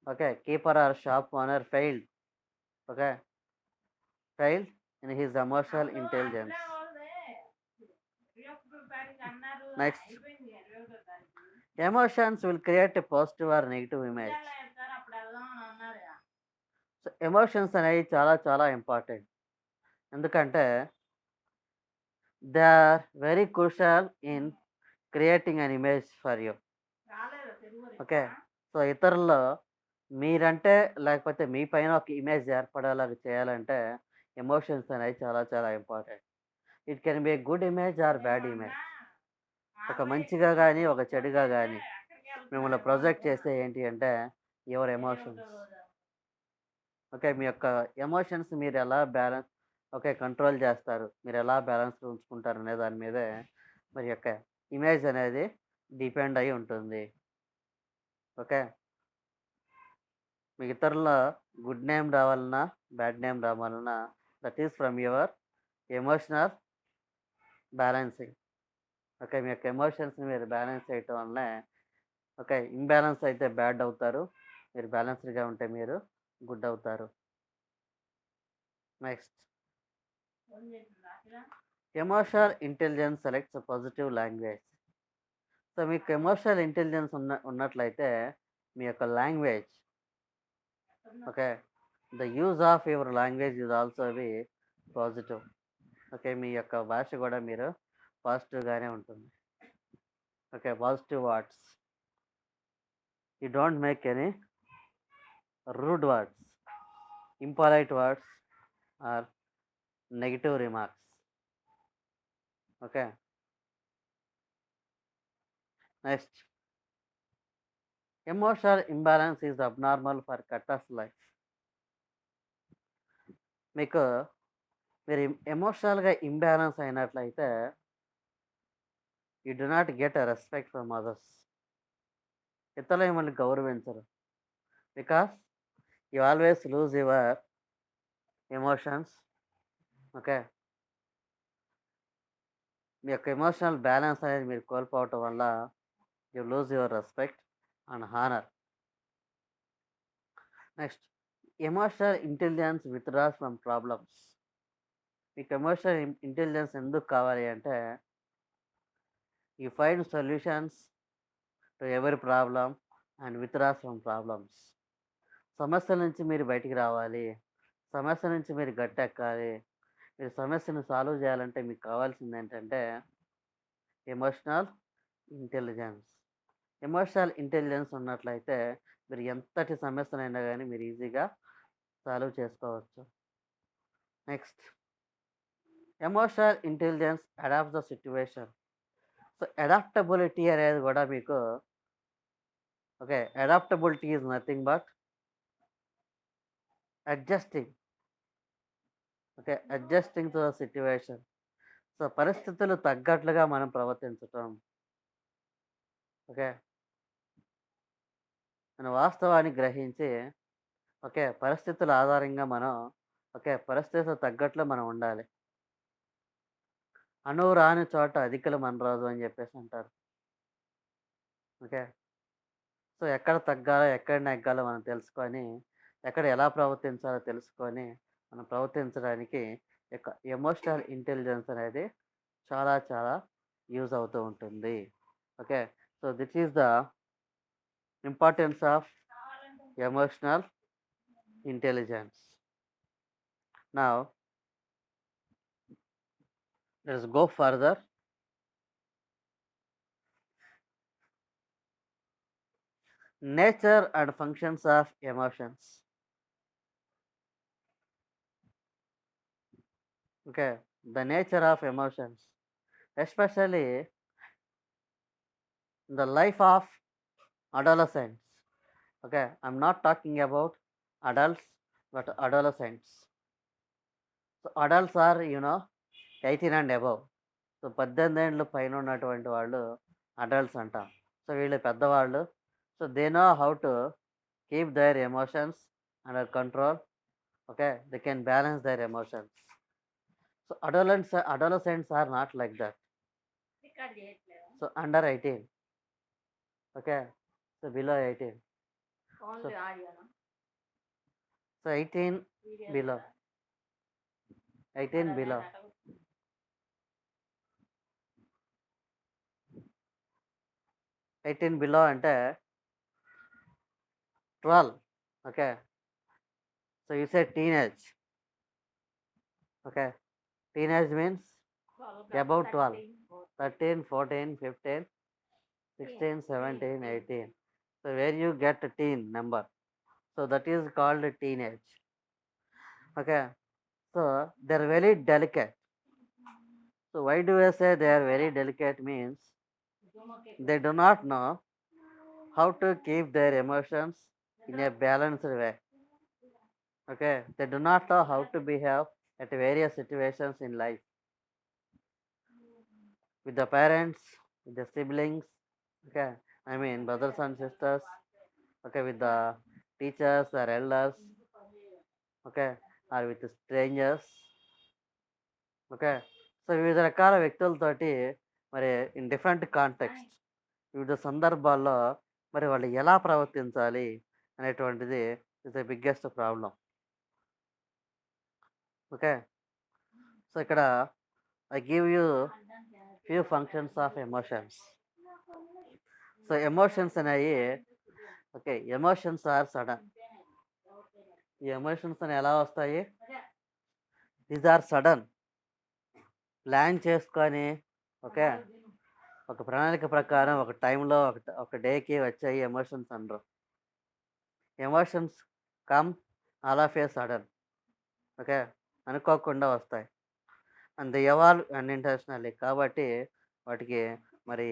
okay, keeper or shop owner failed, okay, failed in his emotional intelligence. Next, emotions will create a positive or negative image. So emotions అనేవి చాలా చాలా ఇంపార్టెంట్. ఎందుకంటే they are very crucial in creating an image for you. Okay, so ఇతరుల్లో మీరంటే లేకపోతే మీ పైన ఒక image ఏర్పడేలాగా చేయాలంటే ఎమోషన్స్ అనేవి చాలా చాలా important. It can be good image are bad image. ఒక మంచిగా కానీ ఒక చెడుగా కానీ మిమ్మల్ని ప్రొజెక్ట్ చేస్తే ఏంటి అంటే యువర్ ఎమోషన్స్. ఓకే, మీ యొక్క ఎమోషన్స్ మీరు ఎలా బ్యాలెన్స్, ఓకే, కంట్రోల్ చేస్తారు, మీరు ఎలా బ్యాలెన్స్ ఉంచుకుంటారు అనే దాని మీదే మరి యొక్క ఇమేజ్ అనేది డిపెండ్ అయి ఉంటుంది. ఓకే, మీకు ఇతరుల గుడ్ నేమ్ రావాలన్నా బ్యాడ్ నేమ్ రావాలన్నా that is from your emotional balancing. Okay. మీ యొక్క ఎమోషన్స్‌ని మీరు బ్యాలెన్స్ చేయటం వల్లనే ఓకే. ఇంబాలన్స్ అయితే బ్యాడ్ అవుతారు. మీరు బ్యాలెన్స్‌డ్‌గా ఉంటే మీరు గుడ్ అవుతారు. Next emotional intelligence selects positive language. So, మీకు ఎమోషనల్ ఇంటెలిజెన్స్ ఉన్నట్లయితే మీ యొక్క language okay. The use of your language is also be positive. Okay. మీ యొక్క భాష కూడా మీరు పాజిటివ్‌గానే ఉంటుంది. Okay. Positive words. You don't make any rude words, impolite words or negative remarks. Okay. Next emotional imbalance is abnormal for cutters life. మీకు మీరు ఎమోషనల్‌గా ఇంబాలెన్స్ అయినట్లయితే you do not get a respect from others. ఇతరులు మిమ్మల్ని గౌరవించరు. Because you always lose your emotions. Okay. మీ యొక్క emotional balance అనేది మీరు కోల్పోవటం వల్ల you lose your respect and honour. Next emotional intelligence withdraws from problems. మీకు ఎమోషనల్ ఇంటెలిజెన్స్ ఎందుకు కావాలి అంటే you find solutions to every problem and withdraws from problems. సమస్యల నుంచి మీరు బయటికి రావాలి. సమస్య నుంచి మీరు గట్టెక్కాలి. మీరు సమస్యను సాల్వ్ చేయాలంటే మీకు కావాల్సింది ఏంటంటే ఎమోషనల్ ఇంటెలిజెన్స్. ఎమోషనల్ ఇంటెలిజెన్స్ ఉన్నట్లయితే మీరు ఎంతటి సమస్యనైనా గానీ మీరు ఈజీగా సాల్వ్ చేసుకోవచ్చు. Next emotional intelligence adapts the situation. So, adaptability అనేది కూడా మీకు okay. Adaptability is nothing but adjusting. Okay. Adjusting to the situation. So, పరిస్థితులు తగ్గట్లుగా మనం ప్రవర్తించటం. ఓకే. మన వాస్తవాన్ని గ్రహించి ఓకే. పరిస్థితుల ఆధారంగా మనం ఓకే. పరిస్థితులకు తగ్గట్లు మనం ఉండాలి. అనువు రాని చోట అధికులు మనరాదు అని చెప్పేసి అంటారు. ఓకే. సో, ఎక్కడ తగ్గాలో, ఎక్కడ నెగ్గాలో మనం తెలుసుకొని, ఎక్కడ ఎలా ప్రవర్తించాలో తెలుసుకొని, మనం ప్రవర్తించడానికి యొక్క ఎమోషనల్ ఇంటెలిజెన్స్ అనేది చాలా చాలా యూజ్ అవుతూ ఉంటుంది. Okay. So, this is the importance of emotional intelligence. Now let's go further. Nature and functions of emotions. Okay, the nature of emotions, especially in the life of adolescents. Okay, I'm not talking about adults, but adolescents. So, adults are 18 and above. So 18 ఏండ్లు పైన ఉన్నటువంటి వాళ్ళు adults అంటాం. So వీళ్ళు పెద్దవాళ్ళు. So they know how to keep there emotions under control. Okay. They can balance there emotions. So adolescents are not like that. So under 18. Okay. So below 18. So, so 18 below. 18 below. 18 below అంటే 12. Okay. So you say teenage. Okay. Teenage means about 12. 13, 14, 15, 16, 17, 18. So where you get a teen number. So that is called a teenage. Okay. So they're very delicate. So why do I say they are very delicate means they do not know how to keep their emotions in a balanced way. Okay. They do not know how to behave at various situations in life. With the parents, with the siblings, okay, I mean brothers and sisters, okay, with the teachers or elders, okay, or with the strangers. Okay. So, వివిధ రకాల వ్యక్తులతోటి మరి in different context వివిధ సందర్భాల్లో మరి వాళ్ళు ఎలా ప్రవర్తించాలి అనేటువంటిది is the biggest problem. Okay. So, ఇక్కడ I give you few functions of emotions. So, emotions అనేయి ఓకే. Emotions are sudden. ఈ ఎమోషన్స్ అని ఎలా వస్తాయి? These are sudden. ప్లాన్ చేసుకొని ఓకే. ఒక ప్రణాళిక ప్రకారం ఒక టైంలో ఒక డేకి వచ్చాయి ఎమోషన్స్ అనరు. Emotions come all of A sudden. Okay. అనుకోకుండా వస్తాయి. And they evolve unintentionally. కాబట్టి వాటికి మరి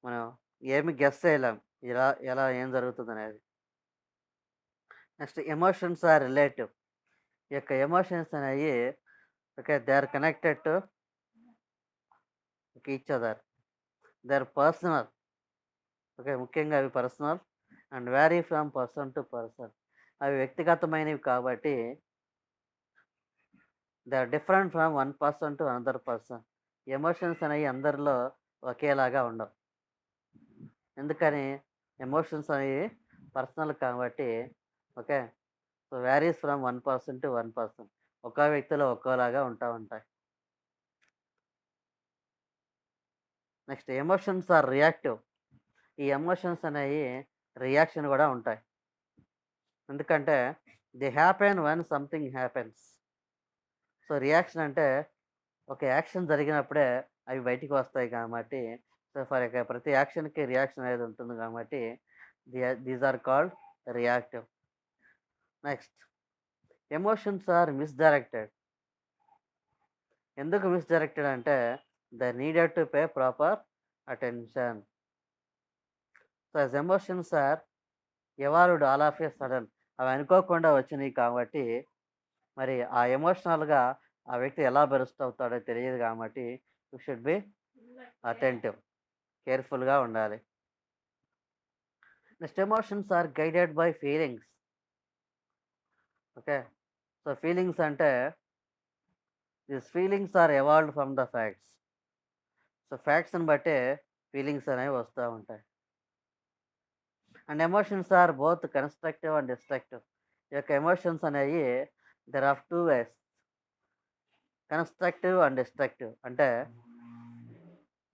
మనం ఏమి గెస్ చేయలేం. ఎలా ఏం జరుగుతుందనేది. Next emotions are relative. ఈ యొక్క ఎమోషన్స్ అనేయి okay. They are connected to each other. They are personal. Okay. ముఖ్యంగా అవి personal and vary from person to person. అవి వ్యక్తిగతమైనవి కాబట్టి they are different from one person to another person. Emotions అనేవి అందరిలో ఒకేలాగా ఉండవు. ఎందుకని ఎమోషన్స్ అనేవి పర్సనల్ కాబట్టి okay. So, varies from one person to one person. ఒక్కో వ్యక్తిలో ఒక్కోలాగా ఉంటాయి. Next emotions are reactive. ఈ ఎమోషన్స్ అనేవి రియాక్షన్ కూడా ఉంటాయి. ఎందుకంటే the happen when something happens. So, reaction అంటే ఒక యాక్షన్ జరిగినప్పుడే అవి బయటికి వస్తాయి కాబట్టి సో, ప్రతి యాక్షన్‌కి రియాక్షన్ అనేది ఉంటుంది కాబట్టి these are called reactive. Next emotions are misdirected. ఎందుకు మిస్‌డైరెక్టెడ్ అంటే they needed to pay proper attention. So, as emotions are evolved all of a sudden. అవి అనుకోకుండా వచ్చినయి కాబట్టి మరి ఆ ఎమోషనల్‌గా ఆ వ్యక్తి ఎలా బరస్ట్ అవుతాడో తెలియదు కాబట్టి యూ షుడ్ బి అటెంటివ్. కేర్‌ఫుల్‌గా ఉండాలి. Next emotions are guided by feelings. Okay. So, feelings అంటే these feelings are evolved from the facts. So, ఫ్యాక్ట్స్‌ని బట్టే ఫీలింగ్స్ అనేవి వస్తా ఉంటాయి. And emotions are both constructive and destructive. ఈ యొక్క ఎమోషన్స్ అనేవి there are 2 ways. Constructive and destructive అంటే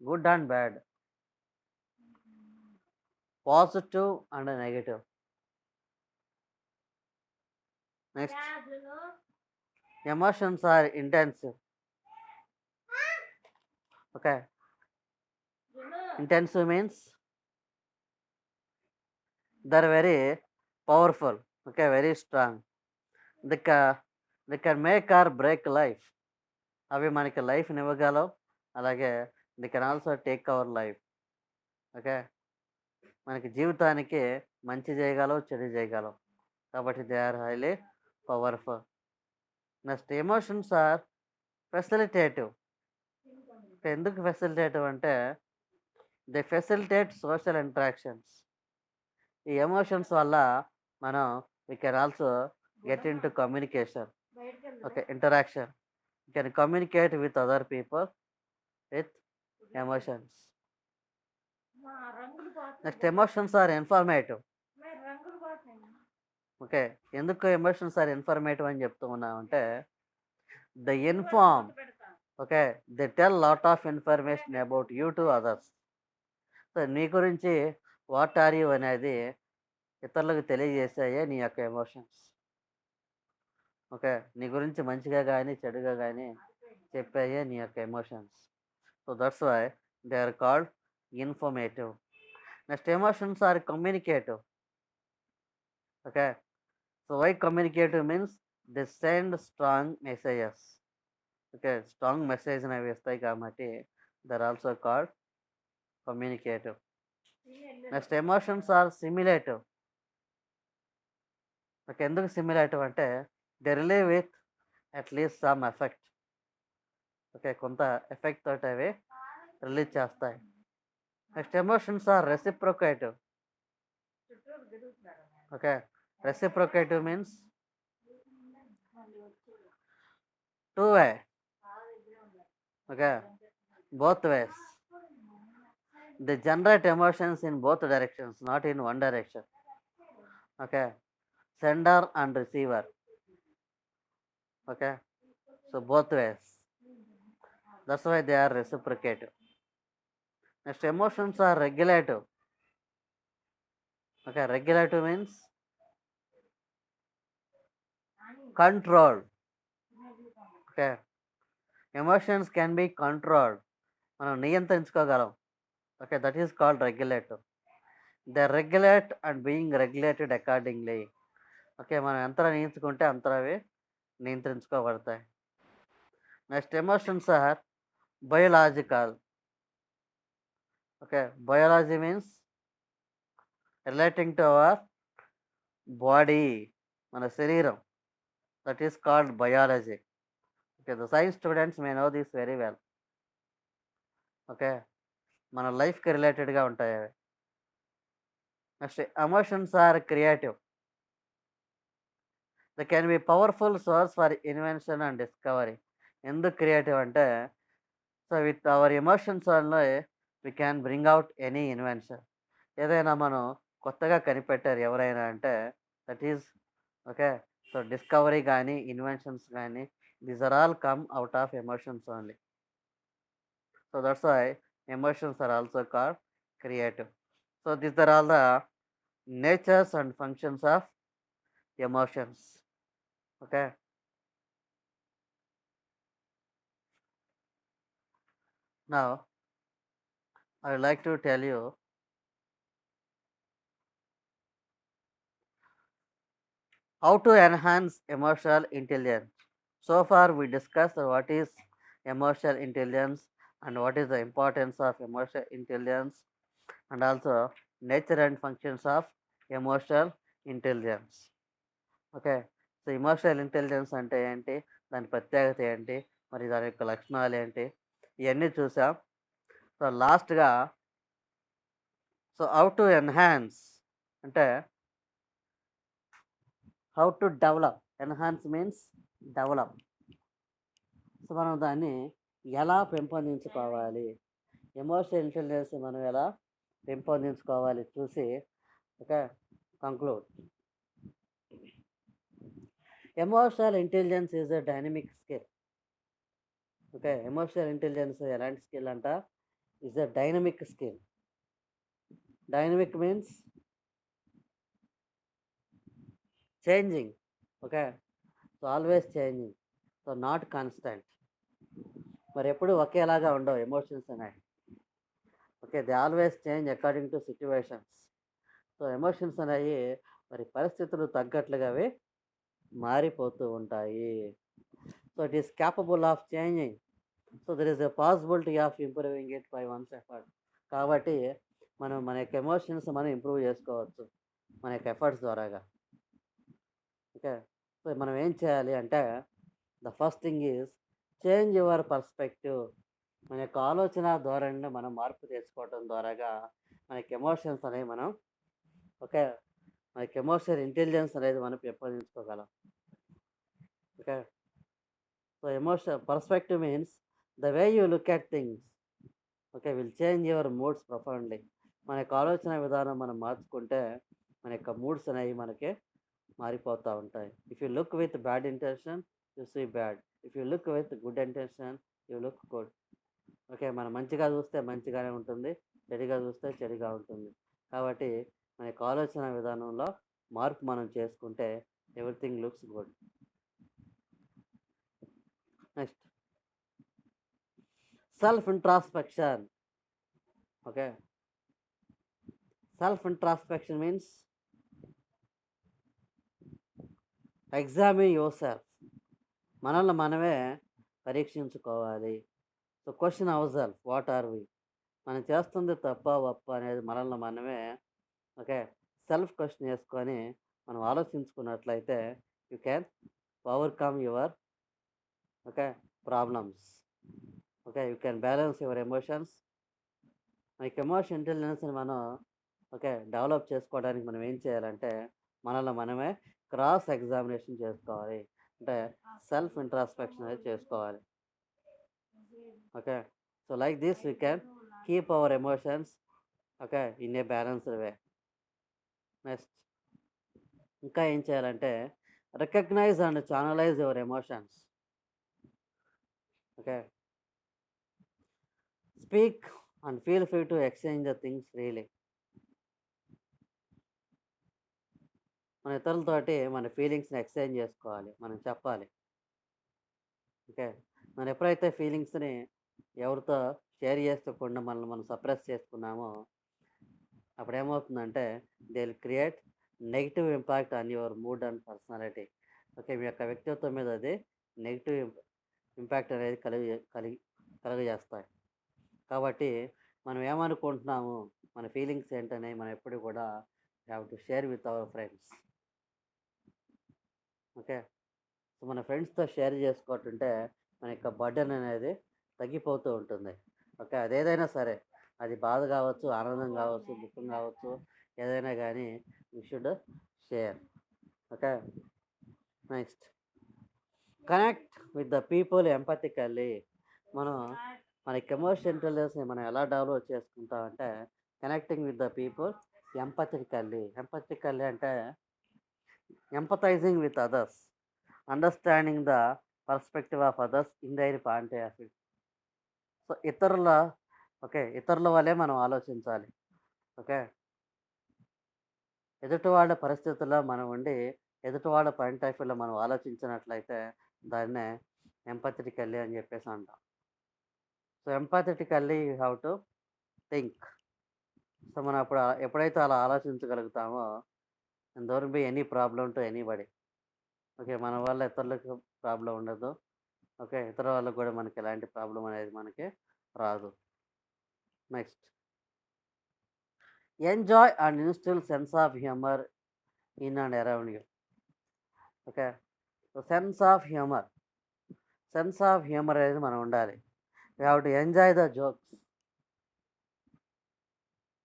good and bad. Positive and negative. Next emotions are intensive. Okay. Intensive means they are very powerful. Okay. Very strong. They కా they can make or break life. అవి మనకి లైఫ్‌నివ్వగలవు. అలాగే they can also take our life. Okay. మనకి జీవితానికి మంచి చేయగలవు, చెడు చేయగలవు. కాబట్టి they are highly powerful. Next emotions are facilitative. ఎందుకు ఫెసిలిటేటివ్ అంటే దే ఫెసిలిటేట్ సోషల్ ఇంటరాక్షన్స్. ఈ ఎమోషన్స్ వల్ల మనం we can also get into communication. Okay. Interaction. You can communicate with other people with emotions. Next emotions are informative. Okay. ఎందుకు emotions are informative అని చెప్తూ ఉన్నామంటే they inform. Okay. They tell lot of information about you to others. So, నీ గురించి what are you అనేది ఇతరులకు తెలియజేసాయే నీ యొక్క ఎమోషన్స్. ఓకే. నీ గురించి మంచిగా గానీ, చెడుగా గానీ చెప్పాయే నీ యొక్క emotions. So, that's why they are called informative. Next emotions are communicative. Okay. So, why communicative means they send strong messages. Okay. Strong మెసేజ్‌ని అవి ఇస్తాయి కాబట్టి they are also called communicative. Next emotions are simulative. Okay. ఎందుకు simulative అంటే they relieve with at least some effect. Okay. కొంత effect తోటి అవి release చేస్తాయి. Next emotions are reciprocative. Okay. Reciprocative means two way. Okay, both ways. They generate emotions in both directions, not in one direction. Okay, sender and receiver. Okay, so both ways. That's why they are reciprocative. Next, emotions are regulative. Okay, regulative means controlled. Okay, emotions can be controlled. మనం నియంత్రించుకోగలం. Okay, that is called regulative. They regulate and being regulated accordingly. Okay, మనం ఎంత నియంత్రించుకుంటే అంత అవి నియంత్రించుకోబడతాయి. Next, emotions are biological. Okay, biology means relating to our body, మన శరీరం. That is called biology. Okay, the science students may know this very well. Okay, మన లైఫ్కి రిలేటెడ్గా ఉంటాయి అవి. Next, emotions are creative. They can be powerful source for invention and discovery. ఎందుకు creative అంటే, so with our emotions వల్ల we can bring out any invention. ఏదైనా మనం కొత్తగా కనిపెట్టారు ఎవరైనా అంటే that is okay. So discovery కానీ ఇన్వెన్షన్స్ కానీ these are all come out of emotions only. So that's why emotions are also called creative. So these are all the natures and functions of emotions. Okay, now I would like to tell you how to enhance emotional intelligence. So far we discussed what is emotional intelligence and what is the importance of emotional intelligence, and also nature and functions of emotional intelligence. Okay, so emotional intelligence అంటే ఏంటి, దాని ప్రత్యేకత ఏంటి, మరి దాని యొక్క లక్షణాలు ఏంటి, ఇవన్నీ చూసాం. సో లాస్ట్గా సో హౌ టు ఎన్హాన్స్ అంటే how to develop. Enhance means develop. So మనం దాన్ని ఎలా పెంపొందించుకోవాలి, ఎమోషనల్ ఇంటెలిజెన్స్ మనం ఎలా పెంపొందించుకోవాలి చూసి okay conclude. Emotional intelligence is a dynamic skill. Okay, emotional intelligence ఎలాంటి స్కిల్ అంట, is a dynamic skill. Dynamic means changing. Okay, so always changing, so not constant. మరి ఎప్పుడు ఒకేలాగా ఉండవు ఎమోషన్స్ అనేవి. Okay, they always change according to situations. So emotions అనేవి మరి పరిస్థితులు తగ్గట్లుగా అవి మారిపోతూ ఉంటాయి. So it is capable of changing. So there is a possibility of improving it by once effort. కాబట్టి మనం మన యొక్క ఎమోషన్స్ మనం ఇంప్రూవ్ చేసుకోవచ్చు మన యొక్క ఎఫర్ట్స్ ద్వారాగా. ఓకే, సో మనం ఏం చేయాలి అంటే the first thing is change your perspective. మన యొక్క ఆలోచన ధోరణిని మనం మార్పు తెచ్చుకోవడం ద్వారాగా మనకి ఎమోషన్స్ అనేవి మనం ఓకే మనకి ఎమోషనల్ ఇంటెలిజెన్స్ అనేది మనం పెంపొందించుకోగలం. Okay, so emotional perspective means the way you look at things okay will change your moods profoundly. మన యొక్క ఆలోచన విధానం మనం మార్చుకుంటే మన యొక్క మూడ్స్ అనేవి మనకి మారిపోతూ ఉంటాయి. If you look with bad intention you see bad, if you look with good intention you look good. Okay, మనం మంచిగా చూస్తే మంచిగానే ఉంటుంది, చెడుగా చూస్తే చెడుగా ఉంటుంది. కాబట్టి మన యొక్క ఆలోచన విధానంలో మార్పు మనం చేసుకుంటే everything looks good. Next, self introspection. Okay, self introspection means examine your self. మనల్ని మనమే పరీక్షించుకోవాలి. So question our self, what are we. మనం చేస్తుంది తప్ప ఒప్ప అనేది మనల్ని మనమే ఓకే సెల్ఫ్ క్వశ్చన్ చేసుకొని మనం ఆలోచించుకున్నట్లయితే you can overcome your okay problems. Okay, you can balance your emotions. మనకి ఎమోషన్ ఇంటెలిజెన్స్ని మనం ఓకే డెవలప్ చేసుకోవడానికి మనం ఏం చేయాలంటే మనల్ని మనమే క్రాస్ ఎగ్జామినేషన్ చేసుకోవాలి, అంటే సెల్ఫ్ ఇంట్రాస్పెక్షన్ అనేది చేసుకోవాలి. Okay, so like this we can keep our emotions, okay, in a balanced way. Next ఇంకా ఏం చేయాలంటే recognise and channelise your emotions. Okay, speak and feel free to exchange the things freely. మన ఇతరులతోటి మన ఫీలింగ్స్ని exchange చేసుకోవాలి, మనం చెప్పాలి. ఓకే, మనం ఎప్పుడైతే ఫీలింగ్స్ని ఎవరితో షేర్ చేసుకోకుండా మనల్ని మనం సప్రెస్ చేసుకున్నామో అప్పుడు ఏమవుతుందంటే they will create negative impact on your mood and personality. Okay, మీ యొక్క వ్యక్తిత్వం మీద అది నెగిటివ్ ఇంపాక్ట్ అనేది కలుగజేస్తాయి. కాబట్టి మనం ఏమనుకుంటున్నాము, మన ఫీలింగ్స్ ఏంటనే మనం ఎప్పుడు కూడా have to share with our friends. Okay, so మన ఫ్రెండ్స్తో షేర్ చేసుకోవటుంటే మన యొక్క బర్డెన్ అనేది తగ్గిపోతూ ఉంటుంది. ఓకే, అదేదైనా సరే, అది బాధ కావచ్చు, ఆనందం కావచ్చు, దుఃఖం కావచ్చు, ఏదైనా కానీ you should share. Okay, next connect with the people empathically. మనం మనకి ఎమోషనల్ ఇంటెలిజెన్స్ని మనం ఎలా డెవలప్ చేసుకుంటామంటే connecting with the people empathically అంటే empathising with others, understanding the perspective of others in their point of view. So ఇతరుల వల్లే మనం ఆలోచించాలి. ఓకే, ఎదుటి వాళ్ళ పరిస్థితుల్లో మనం ఉండి ఎదుటి వాళ్ళ పాయింట్ ఆఫ్ వ్యూలో మనం ఆలోచించినట్లయితే దాన్నే ఎంపథెటికల్లీ అని చెప్పేసి అంటాం. So empathetically you have to think. So మనం అప్పుడు ఎప్పుడైతే అలా ఆలోచించగలుగుతామో don't be any problem to anybody. Okay, మన వల్ల ఇతరులకు ప్రాబ్లం ఉండదు. ఓకే, ఇతర వాళ్ళకు కూడా మనకి ఎలాంటి ప్రాబ్లం అనేది మనకి రాదు. Next enjoy and instil sense of humour in and around you. Okay, so sense of humour అనేది మనం ఉండాలి. We have to enjoy the jokes.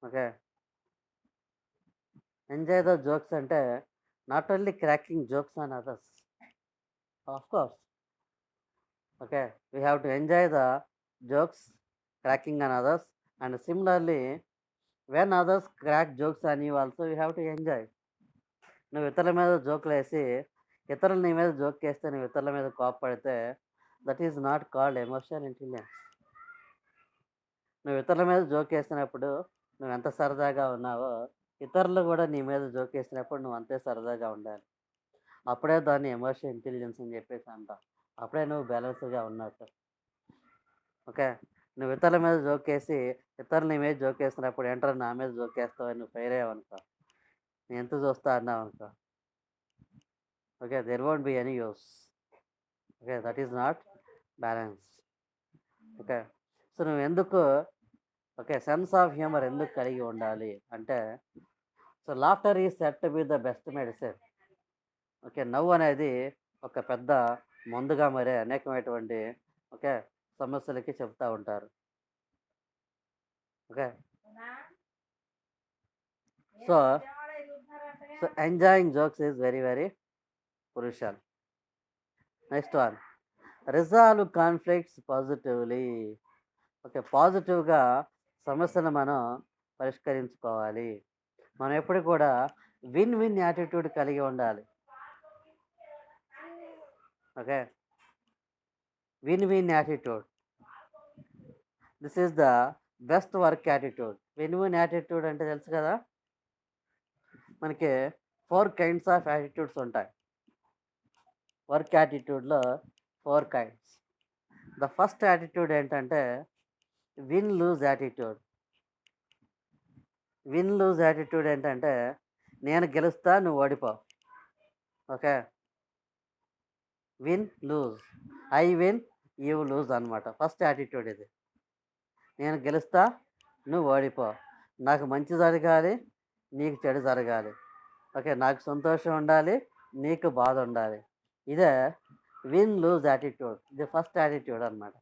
Okay, enjoy the jokes అంటే not only cracking jokes on others, of course. Okay, we have to enjoy the jokes cracking on others, and similarly when others crack jokes on you also you have to enjoy. నువ్వు ఇతరుల మీద జోకులు వేసి ఇతరులు నీ మీద joke వేస్తే నువ్వు ఇతరుల మీద కోపపడితే that is not called emotional intelligence. నువ్వు ఇతరుల మీద జోక్ వేసినప్పుడు నువ్వు ఎంత సరదాగా ఉన్నావో ఇతరులు కూడా నీ మీద జోక్ వేసినప్పుడు నువ్వు అంతే సరదాగా ఉండాలి. అప్పుడే దాన్ని ఎమోషనల్ ఇంటెలిజెన్స్ అని చెప్పేసి అంటాం. అప్పుడే నువ్వు బ్యాలెన్స్గా ఉన్నట్టు. ఓకే, నువ్వు ఇతరుల మీద జోకేసి ఇతరులు నీ మీద జోకేసినప్పుడు ఏంటో నా మీద జోకేస్తావని నువ్వు ఫెయిర్ అయ్యావనుకో, నేను ఎంత చూస్తా అన్నావు అనుకో, okay, there won't be any use. Okay, that is not balance. Okay, so నువ్వు ఎందుకు సెన్స్ ఆఫ్ హ్యూమర్ ఎందుకు కలిగి ఉండాలి అంటే so laughter is set to be the best medicine. Okay, నవ్వు అనేది ఒక పెద్ద మందుగా మరే అనేకమైనటువంటి సమస్యలకి చెప్తూ ఉంటారు. Okay, so enjoying jokes is very very crucial. Next one, resolve conflicts positively. Okay, పాజిటివ్గా సమస్యను మనం పరిష్కరించుకోవాలి. మనం ఎప్పుడు కూడా విన్ విన్ యాటిట్యూడ్ కలిగి ఉండాలి. Okay, win win attitude, this is the best work attitude. Win win attitude అంటే తెలుసు కదా, మనకి 4 kinds ఆఫ్ యాటిట్యూడ్స్ ఉంటాయి. వర్క్ యాటిట్యూడ్లో 4 kinds. ద ఫస్ట్ యాటిట్యూడ్ ఏంటంటే win lose attitude. Win lose attitude ఏంటంటే నేను గెలుస్తా నువ్వు ఓడిపోవు. Okay, win lose, I win you lose అనమాట. ఫస్ట్ యాటిట్యూడ్ ఇది. నేను గెలుస్తా నువ్వు ఓడిపో, నాకు మంచి జరగాలి నీకు చెడు జరగాలి. ఓకే, నాకు సంతోషం ఉండాలి నీకు బాధ ఉండాలి. ఇదే విన్ లూజ్ యాటిట్యూడ్. ఇది ఫస్ట్ యాటిట్యూడ్ అనమాట.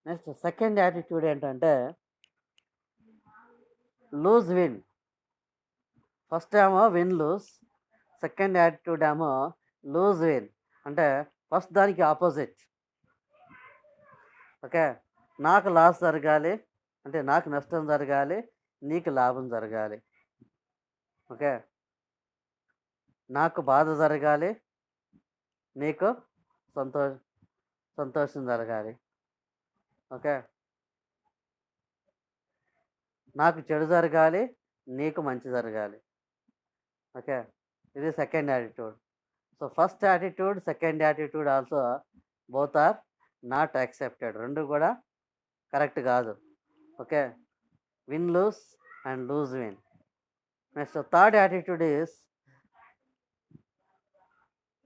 నెక్స్ట్ సెకండ్ యాటిట్యూడ్ ఏంటంటే లూజ్ విన్. ఫస్ట్ ఏమో విన్ లూజ్, సెకండ్ యాటిట్యూడ్ ఏమో లూజ్ విన్. అంటే ఫస్ట్ దానికి ఆపోజిట్. ఓకే. నాకు లాస్ జరగాలి, అంటే నాకు నష్టం జరగాలి, నీకు లాభం జరగాలి. ఓకే. నాకు బాధ జరగాలి, నీకు సంతో సంతోషం జరగాలి. ఓకే. నాకు చెడు జరగాలి, నీకు మంచి జరగాలి. ఓకే. ఇది second attitude. So, first attitude, second attitude also both are not accepted. 2 కూడా కరెక్ట్ కాదు. Okay. Win lose and lose win. Next third attitude is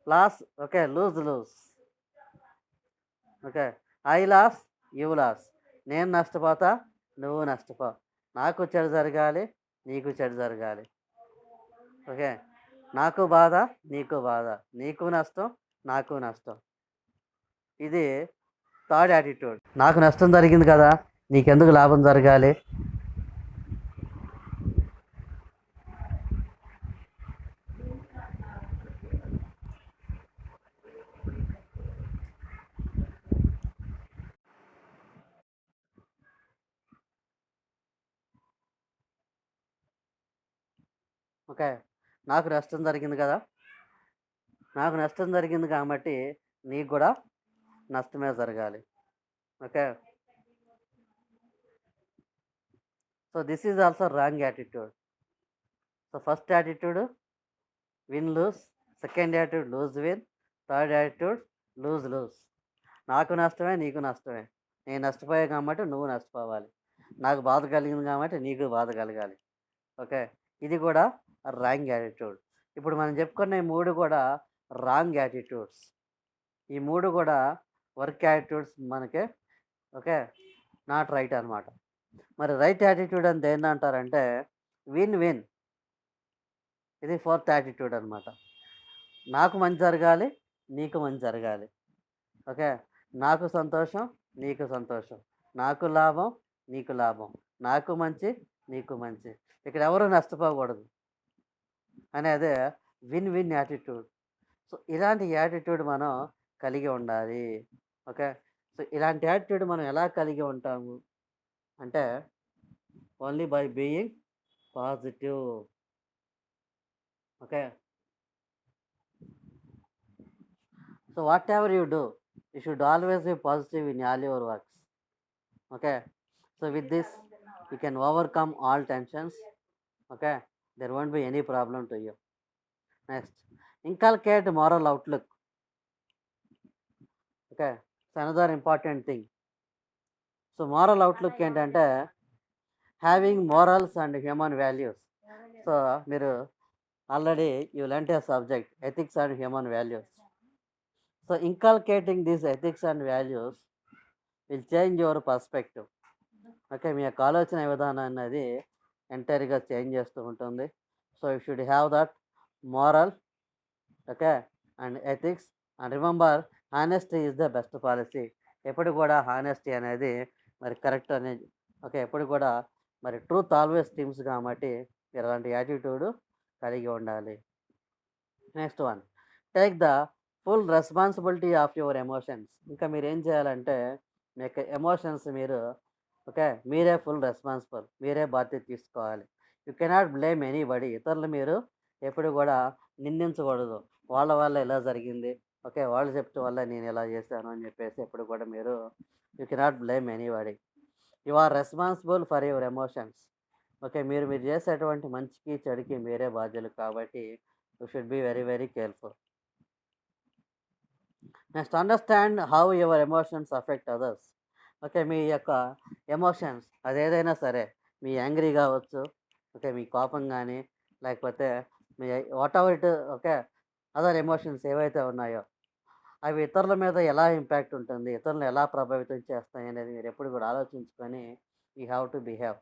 loss. Okay. Lose lose. Okay. I loss, you loss. నేను నష్టపోతా, నువ్వు నష్టపో. నాకు చెడు జరగాలి, నీకు చెడు జరగాలి. ఓకే. నాకు బాధ, నీకు బాధ. నీకు నష్టం, నాకు నష్టం. ఇది థర్డ్ యాటిట్యూడ్. నాకు నష్టం జరిగింది కదా, నీకెందుకు లాభం జరగాలి? ఓకే. నాకు నష్టం జరిగింది కదా, నాకు నష్టం జరిగింది కాబట్టి నీకు కూడా నష్టమే జరగాలి. Okay. So, this is also wrong attitude. So, first attitude win lose, second attitude lose win, third attitude lose lose. నాకు నష్టమే, నీకు నష్టమే. నేను నష్టపోయా కాబట్టి నువ్వు నష్టపోవాలి. నాకు బాధ కలిగింది కాబట్టి నీకు బాధ కలగాలి. ఓకే. ఇది కూడా రాంగ్ యాటిట్యూడ్. ఇప్పుడు మనం చెప్పుకున్న ఈ 3 కూడా రాంగ్ యాటిట్యూడ్స్. ఈ 3 కూడా వర్క్ యాటిట్యూడ్స్ మనకి. ఓకే. నాట్ రైట్ అనమాట. మరి రైట్ యాటిట్యూడ్ అని దేన్నంటారంటే విన్ విన్. ఇది ఫోర్త్ యాటిట్యూడ్ అనమాట. నాకు మంచి జరగాలి, నీకు మంచి జరగాలి. ఓకే. నాకు సంతోషం, నీకు సంతోషం. నాకు లాభం, నీకు లాభం. నాకు మంచి, నీకు మంచి. ఇక్కడ ఎవరు నష్టపోకూడదు అనేది విన్ విన్ యాటిట్యూడ్. సో, ఇలాంటి యాటిట్యూడ్ మనం కలిగి ఉండాలి. ఓకే. సో, ఇలాంటి యాటిట్యూడ్ మనం ఎలా కలిగి ఉంటాము అంటే only by being positive. Okay. So, whatever you do, you should always be positive in all your works. Okay. So, with this you can overcome all tensions. Okay. There won't be any problem to you. Next, inculcate moral outlook. Okay. So, another important thing. So, moral outlook ఏంటంటే having morals and human values. So, మీరు already you learnt a subject ethics and human values. So, ఇంకల్కేటింగ్ these ethics and values will change your perspective. Okay. మీ యొక్క ఆలోచన విధానం అనేది ఎంటైర్గా change చేస్తూ ఉంటుంది. So, you should have that moral. Okay. And ethics. And remember, honesty is the best policy. ఎప్పుడు కూడా హానెస్టీ అనేది మరి కరెక్ట్ అనేది. ఓకే. ఎప్పుడు కూడా మరి ట్రూత్ ఆల్వేస్ టీమ్స్ కాబట్టి మీరు అలాంటి యాటిట్యూడ్ కలిగి ఉండాలి. Next one, take the full responsibility of your emotions. ఇంకా మీరు ఏం చేయాలంటే మీ యొక్క ఎమోషన్స్ మీరు, ఓకే, మీరే ఫుల్ రెస్పాన్సిబుల్. మీరే బాధ్యత తీసుకోవాలి. You cannot blame anybody. ఇతరులు మీరు ఎప్పుడు కూడా నిందించకూడదు. వాళ్ళ వల్ల ఇలా జరిగింది, ఓకే, వాళ్ళు చెప్తే వల్ల నేను ఇలా చేశాను అని చెప్పేసి ఎప్పుడు కూడా మీరు you cannot blame anybody. You are responsible for your emotions. Okay. మీరు మీరు చేసేటువంటి మంచికి చెడుకి మీరే బాధ్యులు కాబట్టి you should be very very careful. Next, understand how your emotions affect others. Okay. మీ యొక్క ఎమోషన్స్ అదేదైనా సరే, మీ యాంగ్రీ కావచ్చు, ఓకే, మీ కోపం కానీ, లేకపోతే me what ever it, okay, other emotions ఏవైతే ఉన్నాయో అవి ఇతరుల మీద ఎలా ఇంపాక్ట్ ఉంటుంది, ఇతరులను ఎలా ప్రభావితం చేస్తాయి అనేది మీరు ఎప్పుడు కూడా ఆలోచించుకొని you have to behave.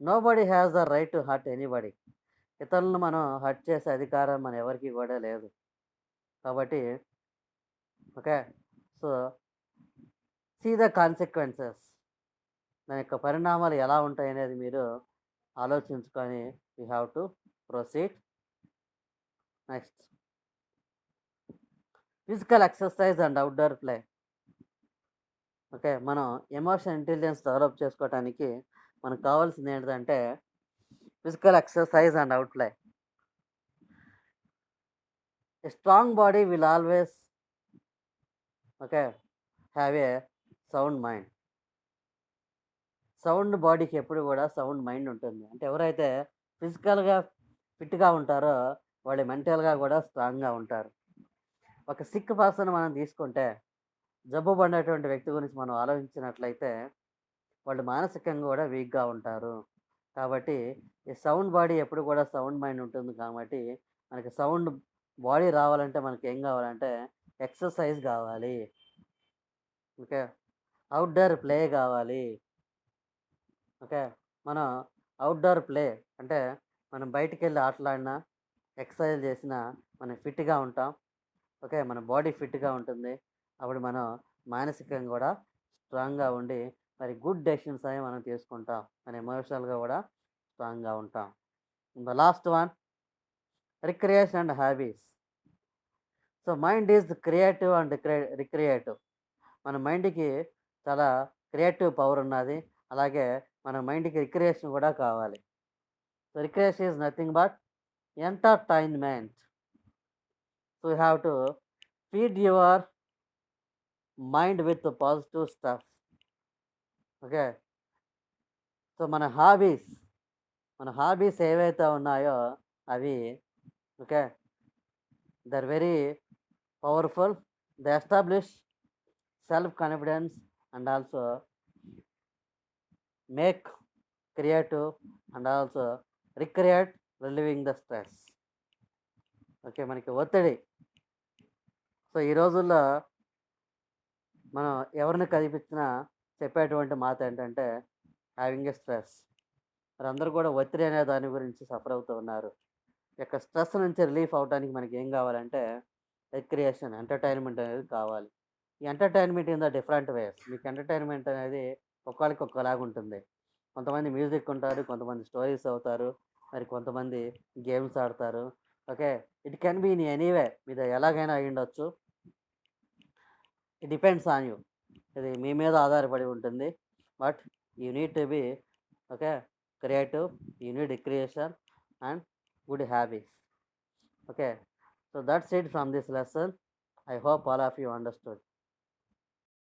Nobody has the right to hurt anybody. ఇతరులను మనం హర్ట్ చేసే అధికారం మన ఎవరికి కూడా లేదు. కాబట్టి okay. So, see the consequences. దాని యొక్క పరిణామాలు ఎలా ఉంటాయి అనేది మీరు ఆలోచించుకొని you have to proceed. Next, physical exercise and outdoor play. Okay. మనం ఎమోషన్ ఇంటెలిజెన్స్ డెవలప్ చేసుకోవటానికి మనకు కావాల్సింది ఏంటిదంటే ఫిజికల్ ఎక్సర్సైజ్ అండ్ అవుట్‌లే. A strong body will always okay. Have a sound mind. Sound బాడీకి ఎప్పుడు గూడా సౌండ్ మైండ్ ఉంటుంది. అంటే ఎవరైతే ఫిజికల్‌గా ఫిట్‌గా ఉంటారో వాళ్ళు మెంటల్‌గా గూడా స్ట్రాంగ్‌గా ఉంటారు. ఒక సిక్ పర్సన్ మనం తీసుకుంటే జబ్బు పడినటువంటి వ్యక్తి గురించి మనం ఆలోచించినట్లయితే వాళ్ళు మానసికంగా గూడా వీక్‌గా ఉంటారు. కాబట్టి ఈ సౌండ్ బాడీ ఎప్పుడు కూడా సౌండ్ మైండ్ ఉంటుంది కాబట్టి మనకి సౌండ్ బాడీ రావాలంటే మనకేం గావాలంటే ఎక్సర్సైజ్ గావాలి. ఓకే. ఔట్‌డోర్ ప్లే గావాలి. ఓకే. మనం ఔట్‌డోర్ ప్లే అంటే మనం బయటికెళ్ళి ఆటలాడినా, ఎక్సర్సైజ్ చేసినా మనం ఫిట్‌గా ఉంటాం. ఓకే. మన బాడీ ఫిట్‌గా ఉంటుంది. అప్పుడు మనం మానసికంగా గూడా స్ట్రాంగ్‌గా ఉండి మరి గుడ్ డెసిషన్స్ అనేవి మనం తీసుకుంటాం. మన ఎమోషనల్‌గా గూడా స్ట్రాంగ్‌గా ఉంటాం. The last one recreation and hobbies. So mind is creative and recreative. మన మైండ్‌కి చాలా క్రియేటివ్ పవర్ ఉన్నది. అలాగే మన మైండ్‌కి రిక్రియేషన్ గూడా కావాలి. So recreation is nothing but entertainment. So you have to feed your mind with positive stuff. Okay. So మన హాబీస్ ఏవైతే ఉన్నాయో అవి okay. They are very powerful. They establish self confidence and also make creative and also recreate relieving the stress. Okay. మనకి ఒత్తిడి. So ఈ రోజుల్లో మనం ఎవరిని కనిపించినా చెప్పేటువంటి మాట ఏంటంటే హ్యావింగ్ ఎ స్ట్రెస్. మరందరూ కూడా ఒత్తిడి అనే దాని గురించి సఫర్ అవుతూ ఉన్నారు. ఈ యొక్క స్ట్రెస్ నుంచి రిలీఫ్ అవ్వడానికి మనకేం కావాలంటే రిక్రియేషన్, ఎంటర్‌టైన్‌మెంట్ అనేది కావాలి. ఈ entertainment in the different ways. మీకు ఎంటర్‌టైన్‌మెంట్ అనేది ఒక్కోళ్ళకి ఒక్కోలాగుంటుంది. కొంతమంది మ్యూజిక్ ఉంటారు, కొంతమంది స్టోరీస్ చదువుతారు, మరి కొంతమంది గేమ్స్ ఆడతారు. Okay. It can be in any way. మీది ఎలాగైనా అయ్యుండొచ్చు. It depends on you. ఇది మీ మీద ఆధారపడి ఉంటుంది. But you need to be okay. Creative, you need recreation and good habits. Okay. So that's it from this lesson. I hope all of you understood.